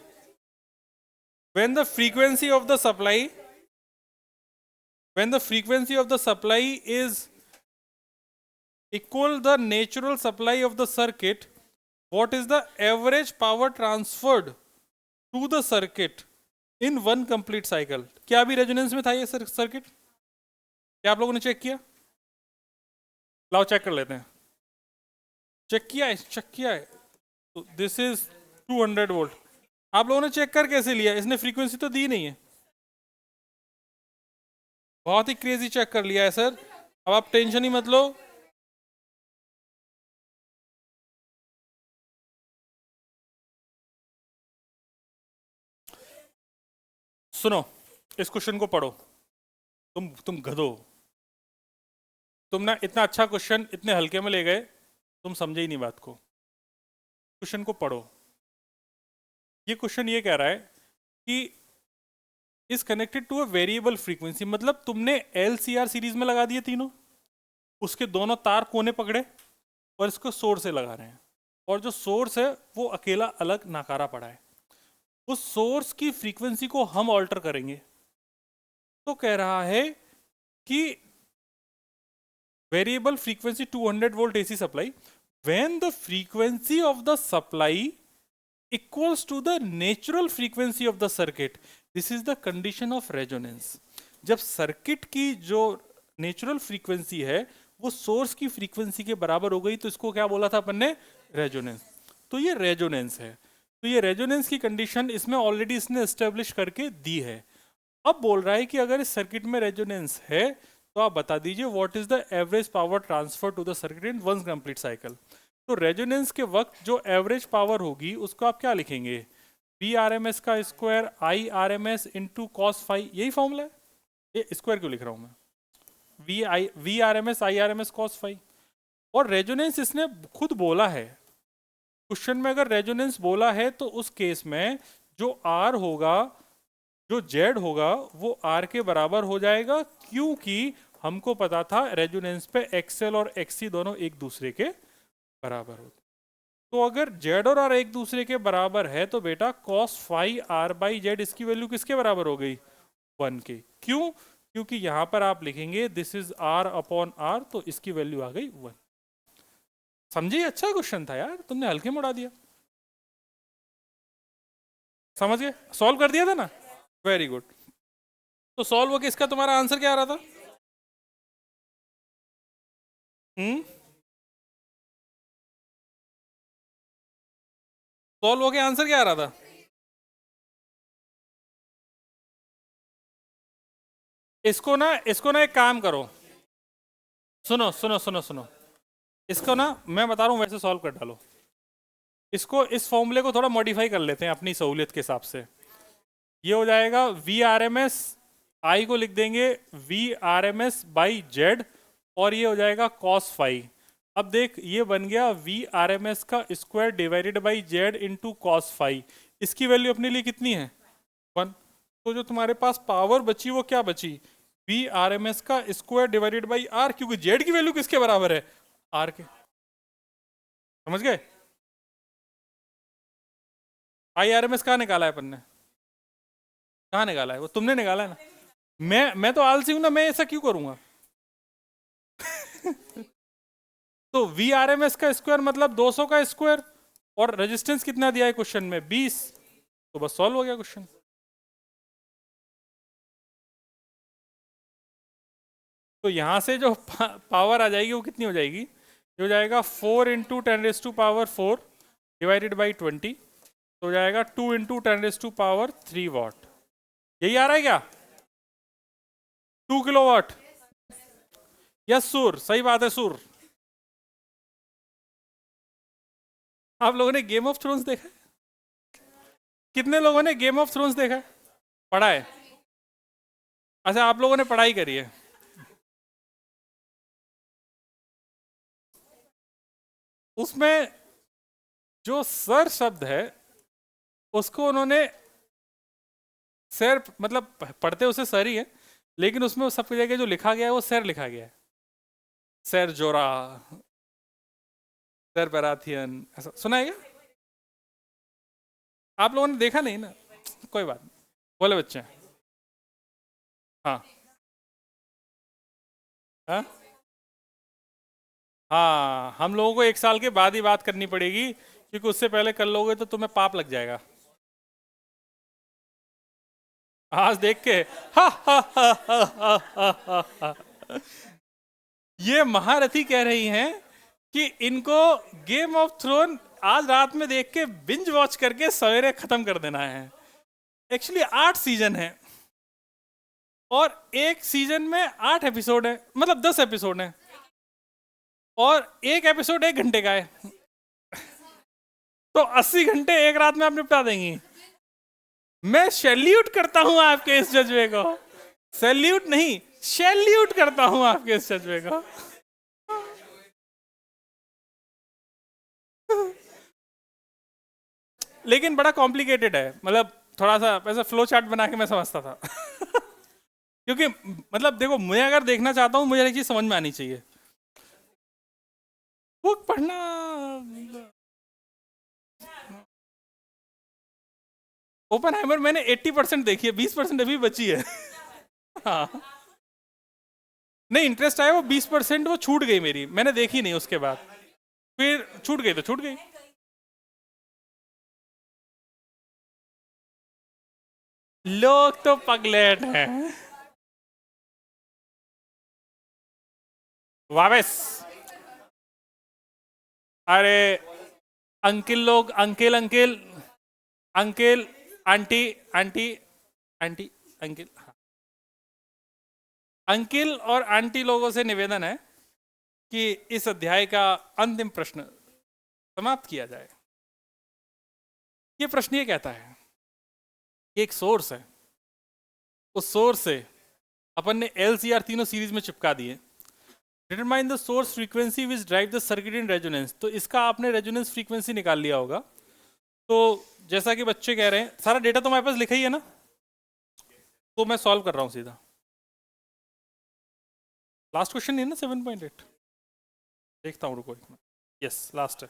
when the frequency of the supply when the frequency of the supply is equal the natural supply of the circuit, what is the average power transferred to the circuit in one complete cycle? क्या अभी resonance में था ये circuit? क्या आप लोगों ने check किया? लाओ चेक कर लेते हैं। चेक किया है? चेक किया है। तो दिस इज 200 वोल्ट। आप लोगों ने चेक कर कैसे लिया? इसने फ्रीक्वेंसी तो दी नहीं है। बहुत ही क्रेजी चेक कर लिया है सर। अब आप टेंशन ही मत लो। सुनो, इस क्वेश्चन को पढ़ो। तुम गधो। तुम ना इतना अच्छा क्वेश्चन इतने हल्के में ले गए, तुम समझे ही नहीं बात को। क्वेश्चन को पढ़ो। ये क्वेश्चन ये कह रहा है कि is connected to a variable frequency, मतलब तुमने एल सी आर सीरीज में लगा दिए तीनों, उसके दोनों तार कोने पकड़े और इसको सोर्स से लगा रहे हैं, और जो सोर्स है वो अकेला अलग नाकारा पड़ा है। उस सोर्स की फ्रीक्वेंसी को हम ऑल्टर करेंगे। तो कह रहा है कि variable frequency 200 volt AC supply, when the frequency of the supply equals to the natural frequency of the circuit, this is the condition of resonance. जब सर्किट की जो नेचुरल फ्रीक्वेंसी है वो सोर्स की फ्रीक्वेंसी के बराबर हो गई, तो इसको क्या बोला था अपन ने? रेजोनेंस। तो ये रेजोनेंस है। तो ये रेजोनेंस की कंडीशन इसमें ऑलरेडी इसने एस्टेब्लिश करके दी है। अब बोल रहा है कि अगर इस सर्किट में रेजोनेंस है तो आप बता दीजिए what is the average power transfer to the circuit in one complete cycle. तो रेजोनेंस के वक्त जो एवरेज पावर होगी उसको आप क्या लिखेंगे? वी आर एम एस का square I R M S into cos phi, यही फॉर्मूला है। ये स्क्वायर क्यों लिख रहा हूं मैं? V R M S I R M S cos phi. और रेजोनेंस इसने खुद बोला है क्वेश्चन में। अगर रेजोनेंस बोला है तो उस केस में जो आर होगा, जो जेड होगा, वो आर के बराबर हो जाएगा, क्योंकि हमको पता था रेजोनेंस पे एक्सएल और एक्ससी दोनों एक दूसरे के बराबर होते। तो अगर जेड और आर एक दूसरे के बराबर है तो बेटा cos phi R by Z इसकी वैल्यू किसके बराबर हो गई? 1 के। क्यों? क्योंकि यहां पर आप लिखेंगे this is R upon R, तो इसकी वैल्यू आ गई 1। समझिए, अच्छा क्वेश्चन था यार, तुमने हल्के में उड़ा दिया। समझ गए? सॉल्व कर दिया था ना? Very good. तो सॉल्व होके इसका तुम्हारा आंसर क्या आ रहा था? सॉल्व होके आंसर क्या आ रहा था? इसको ना एक काम करो। सुनो सुनो सुनो सुनो, इसको ना मैं बता रहा हूं वैसे सॉल्व कर डालो। इसको, इस फॉर्मूले को थोड़ा मॉडिफाई कर लेते हैं अपनी सहूलियत के हिसाब से। ये हो जाएगा V R M S, I को लिख देंगे V R M S by Z, और ये हो जाएगा कॉस फाई। अब देख ये बन गया वी आर एम एस का square divided by Z into cos phi. इसकी वैल्यू अपने लिए कितनी है? 1। तो जो तुम्हारे पास पावर बची वो क्या बची? वी आर एम एस का स्क्वायर डिवाइडेड बाई आर, क्योंकि जेड की वैल्यू किसके बराबर है? आर के। समझ गए? आई आर एम एस कहाँ निकाला है अपन ने? कहाँ निकाला है? वो तुमने निकाला है ना। मैं तो आलसी हूं ना, मैं ऐसा क्यों करूंगा? तो वी आर एम एस का स्क्वायर मतलब 200 का स्क्वायर, और रेजिस्टेंस कितना दिया है क्वेश्चन में? 20। तो बस सॉल्व हो गया क्वेश्चन। तो यहां से जो पावर आ जाएगी वो कितनी हो जाएगी? ये हो जाएगा 4 इंटू 10⁴ डिवाइडेड बाई 20, तो हो जाएगा 2 इंटू 10⁻³ वॉट। यही आ रहा है क्या? 2 किलोवाट। यस सुर, सही बात है सुर। आप लोगों ने गेम ऑफ थ्रोन्स देखा है? कितने लोगों ने गेम ऑफ थ्रोन्स देखा है? पढ़ा है? अच्छा, आप लोगों ने पढ़ाई करी है। उसमें जो सर शब्द है उसको उन्होंने सर, मतलब पढ़ते उसे सर ही है, लेकिन उसमें सबकी जगह जो लिखा गया है वो सर लिखा गया है। सर जोरा, सर बराथियन, ऐसा सुना है क्या? आप लोगों ने देखा नहीं ना, कोई बात नहीं। बोले बच्चे। हाँ हाँ हाँ, हम लोगों को 1 साल के बाद ही बात करनी पड़ेगी, क्योंकि उससे पहले कर लोगे तो तुम्हें पाप लग जाएगा। आज देख के हा हा हा हा हा हा हा हा। ये महारथी कह रही हैं कि इनको गेम ऑफ थ्रोन आज रात में देख के बिंज वॉच करके सवेरे खत्म कर देना है। एक्चुअली 8 सीजन है, और एक सीजन में 8 एपिसोड है, मतलब 10 एपिसोड है, और एक एपिसोड 1 घंटे का है। तो 80 घंटे एक रात में आप निपटा देंगी। मैं सैल्यूट करता हूं आपके इस जज्बे को। सैल्यूट नहीं, सैल्यूट करता हूं आपके इस जज्बे को। लेकिन बड़ा कॉम्प्लिकेटेड है, मतलब थोड़ा सा ऐसा फ्लो चार्ट बना के मैं समझता था। क्योंकि मतलब देखो, मैं अगर देखना चाहता हूं, मुझे एक चीज समझ में आनी चाहिए। बुक पढ़ना, ओपनहाइमर मैंने 80% देखी है, 20% अभी बची है। हाँ, नहीं इंटरेस्ट आया, वो 20% वो छूट गई मेरी, मैंने देखी नहीं उसके बाद। फिर छूट गई तो छूट गई। लोग तो पगलेट हैं। वापस, अरे अंकिल लोग, uncle uncle uncle, aunty aunty aunty, uncle, हाँ। अंकिल और आंटी लोगों से निवेदन है कि इस अध्याय का अंतिम प्रश्न समाप्त किया जाए। ये प्रश्न ये कहता है कि एक सोर्स है, उस सोर्स से अपन ने LCR तीनों सीरीज में चिपका दिए। Determine the source frequency which drive the circuit in resonance, तो इसका आपने रेजोनेंस फ्रीक्वेंसी निकाल लिया होगा। तो जैसा कि बच्चे कह रहे हैं, सारा डेटा तो हमारे पास लिखा ही है ना, तो मैं सॉल्व कर रहा हूं सीधा। लास्ट क्वेश्चन नहीं है ना 7.8? देखता हूँ, रुको एक मिनट। यस लास्ट है।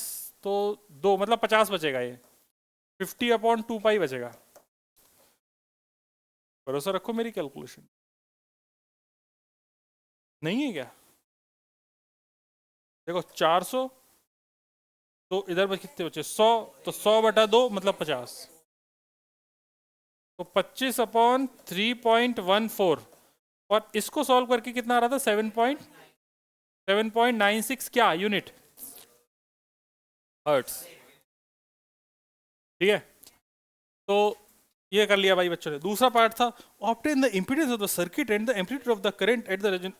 तो 2 मतलब 50 बचेगा, ये 50/2 पाई बचेगा। भरोसा रखो मेरी कैलकुलेशन, नहीं है क्या? देखो 400, तो इधर बच कितने बचे 100, तो 100/2 मतलब 50, तो 25/3.14। और इसको सॉल्व करके कितना आ रहा था 7.96 क्या यूनिट हर्ट्स। ठीक है, तो ये कर लिया भाई बच्चों ने। दूसरा पार्ट था obtain the impedance of the circuit and the amplitude of the current at the region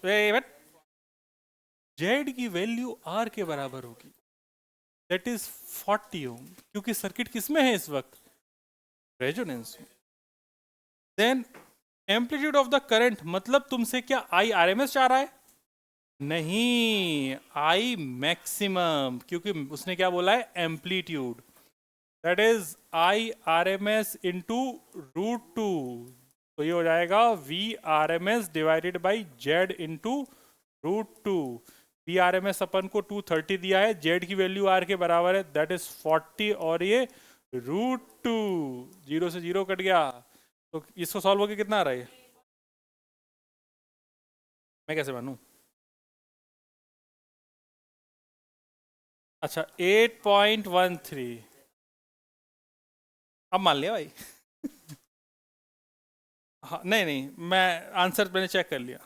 Z की वैल्यू आर के बराबर होगी, दैट इज 40 ओम, क्योंकि सर्किट किस में है इस वक्त, रेजोनेंस में। Then amplitude of the current मतलब तुमसे क्या आई आरएमएस चाह रहा है, नहीं आई मैक्सिमम, क्योंकि उसने क्या बोला है amplitude, that is I R M S into √2, तो ये हो जाएगा V R M S divided by Z into √2। V R M S अपन को 230 दिया है, जेड की वैल्यू आर के बराबर है, दैट इज 40, और ये √2, 0 से 0 कट गया, तो इसको सॉल्व होके कितना आ रहा है, मैं कैसे मानूं? अच्छा 8.13, अब मान लिया भाई। हाँ नहीं नहीं, मैं आंसर मैंने चेक कर लिया।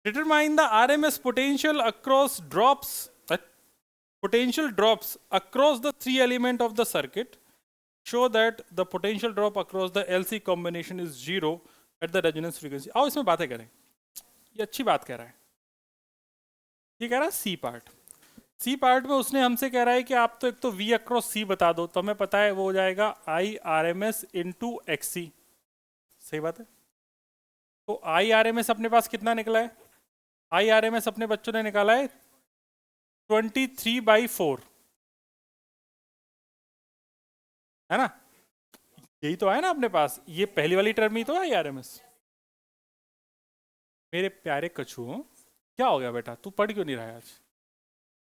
Determine the RMS potential across drops, potential drops across the 3 element of the circuit. Show that the potential drop across the LC combination is 0 at the resonance frequency. आओ इसमें बातें करें, ये अच्छी बात कह रहा है। ये कह रहा है सी पार्ट, सी पार्ट में उसने हमसे कह रहा है कि आप तो एक तो V अक्रॉस सी बता दो, तो हमें पता है वो हो जाएगा I R M S into XC, सही बात है। तो आई आर एम एस अपने पास कितना निकला है, आई आर एम एस अपने बच्चों ने निकाला है 23/4, है ना, यही तो है ना अपने पास, ये पहली वाली टर्म ही तो है आई आर एम एस। मेरे प्यारे कछुओं, क्या हो गया बेटा, तू पढ़ क्यों नहीं रहा है आज?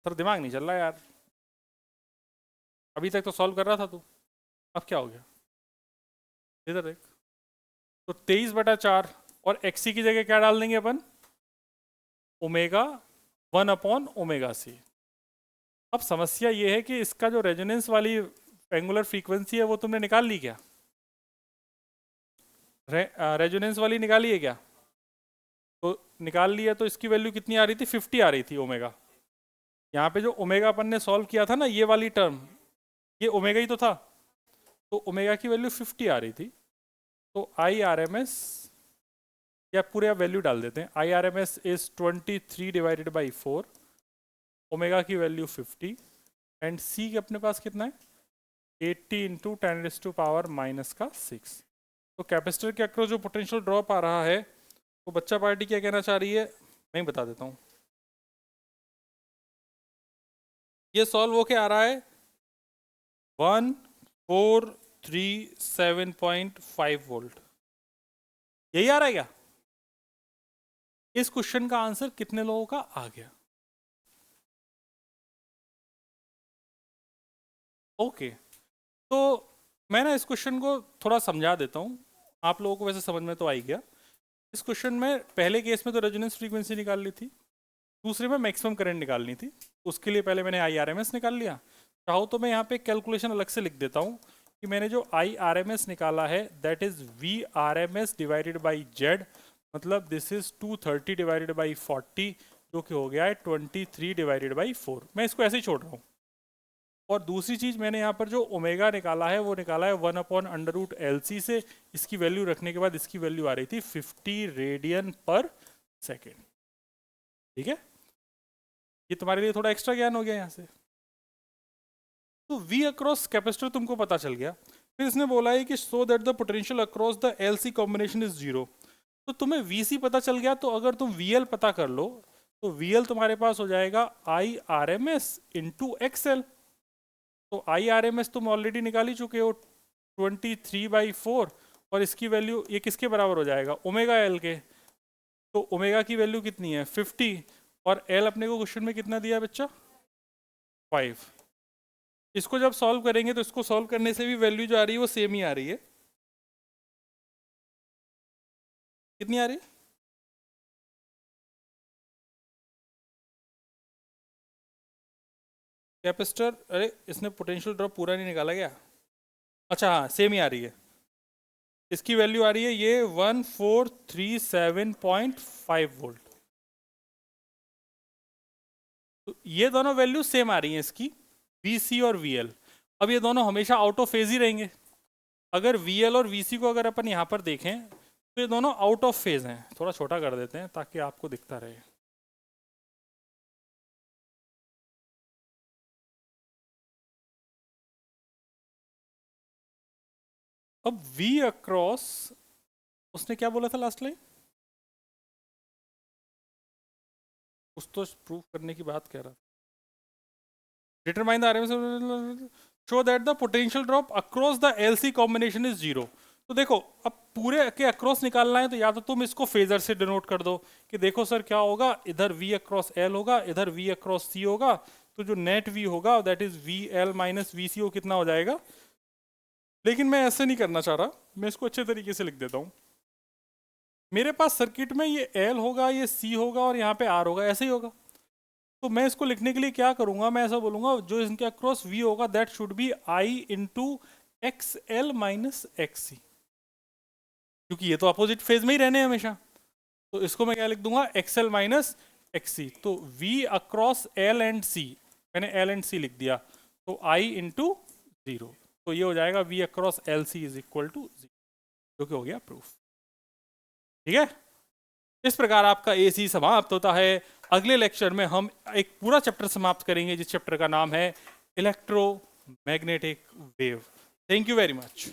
सर दिमाग नहीं चल रहा यार, अभी तक तो सॉल्व कर रहा था तू, अब क्या हो गया? इधर देख, तो 23/4 और XC की जगह क्या डाल देंगे अपन, ओमेगा 1/ωc। अब समस्या ये है कि इसका जो रेजोनेंस वाली एंगुलर फ्रीक्वेंसी है वो तुमने निकाल ली क्या, रेजोनेंस वाली निकाली है क्या? तो निकाल लिया, तो इसकी वैल्यू कितनी आ रही थी, 50 आ रही थी ओमेगा। यहाँ पे जो ओमेगा अपन ने सॉल्व किया था ना, ये वाली टर्म, ये ओमेगा ही तो था, तो ओमेगा की वैल्यू 50 आ रही थी। तो आई आर एम एस, या पूरे आप वैल्यू डाल देते हैं, I R M S is 23/4, omega की वैल्यू 50, एंड सी के अपने पास कितना है 80 इंटू 10⁻⁻⁶। तो कैपेसिटर के अक्रॉस जो पोटेंशियल ड्रॉप आ रहा है, तो बच्चा पार्टी क्या कहना चाह रही है, मैं ही बता देता हूँ। ये सॉल्व होके आ रहा है 1437.5 वोल्ट, यही आ रहा है क्या? इस क्वेश्चन का आंसर कितने लोगों का आ गया? ओके, तो मैं ना इस क्वेश्चन को थोड़ा समझा देता हूँ, आप लोगों को वैसे समझ में तो आ ही गया। इस क्वेश्चन में पहले केस में तो रेजोनेंस फ्रीक्वेंसी निकाल ली थी, दूसरे में मैक्सिमम करंट निकालनी थी, उसके लिए पहले मैंने आई आर एम एस निकाल लिया। चाहो तो मैं यहाँ पे कैलकुलेशन अलग से लिख देता हूँ, कि मैंने जो IRMS निकाला है that is VRMS divided by Z, मतलब दिस इज 230 डिवाइडेड बाई 40 जो कि हो गया है 23 डिवाइडेड बाई 4। मैं इसको ऐसे ही छोड़ रहा हूँ। और दूसरी चीज मैंने यहाँ पर जो ओमेगा निकाला है वो निकाला है 1/√LC से। इसकी वैल्यू रखने के बाद इसकी वैल्यू आ रही थी 50 रेडियन पर सेकेंड। ठीक है, ये तुम्हारे लिए थोड़ा एक्स्ट्रा ज्ञान हो गया यहाँ से। तो V अक्रॉस कैपेसिटर तुमको पता चल गया। फिर इसने बोला है कि so that the potential across the LC combination is 0। तो तुम्हें VC पता चल गया, तो अगर तुम VL पता कर लो तो VL तुम्हारे पास हो जाएगा IRMS इंटू XL। तो IRMS तुम ऑलरेडी निकाल ही चुके हो 23/4, और इसकी वैल्यू ये किसके बराबर हो जाएगा, ओमेगा L के। तो ओमेगा की वैल्यू कितनी है 50, और L अपने को क्वेश्चन में कितना दिया है बच्चा 5। इसको जब सॉल्व करेंगे तो इसको सॉल्व करने से भी वैल्यू जो आ रही है वो सेम ही आ रही है। कितनी आ रही है, कैपेसिटर, अरे इसने पोटेंशियल ड्रॉप पूरा नहीं निकाला क्या, अच्छा हाँ सेम ही आ रही है। इसकी वैल्यू आ रही है ये 1437.5 वोल्ट। तो ये दोनों वैल्यू सेम आ रही हैं इसकी, VC और VL। अब ये दोनों हमेशा आउट ऑफ फेज ही रहेंगे। अगर VL और VC को अगर अपन यहाँ पर देखें तो ये दोनों आउट ऑफ फेज हैं। थोड़ा छोटा कर देते हैं ताकि आपको दिखता रहे। अब V अक्रॉस उसने क्या बोला था लास्ट लाइन, कुछ तो प्रूव करने की बात कह रहा था। Determine the RMS show that the potential drop across the LC combination is 0। तो देखो अब पूरे के अक्रॉस निकालना है तो या तो तुम इसको फेजर से डिनोट कर दो कि देखो सर क्या होगा, इधर V अक्रॉस L होगा, इधर V अक्रॉस C होगा, तो जो नेट V होगा that is VL minus VCO कितना हो जाएगा। लेकिन मैं ऐसे नहीं करना चाह रहा, मैं इसको अच्छे तरीके से लिख देता हूँ। मेरे पास सर्किट में ये L होगा, ये C होगा और यहाँ पे R होगा, ऐसे ही होगा। तो मैं इसको लिखने के लिए क्या करूंगा, मैं ऐसा बोलूंगा जो इनके अक्रॉस V होगा that should be I into XL minus XC, क्योंकि ये तो अपोजिट फेज में ही रहने हैं हमेशा। तो इसको मैं क्या लिख दूंगा XL माइनस XC। तो V across L and C, मैंने L एंड C लिख दिया, तो I इंटू 0। तो ये हो जाएगा V across LC is equal to 0, जो कि हो गया प्रूफ। ठीक है, इस प्रकार आपका AC समाप्त होता है। अगले लेक्चर में हम एक पूरा चैप्टर समाप्त करेंगे जिस चैप्टर का नाम है electromagnetic wave. Thank you very much.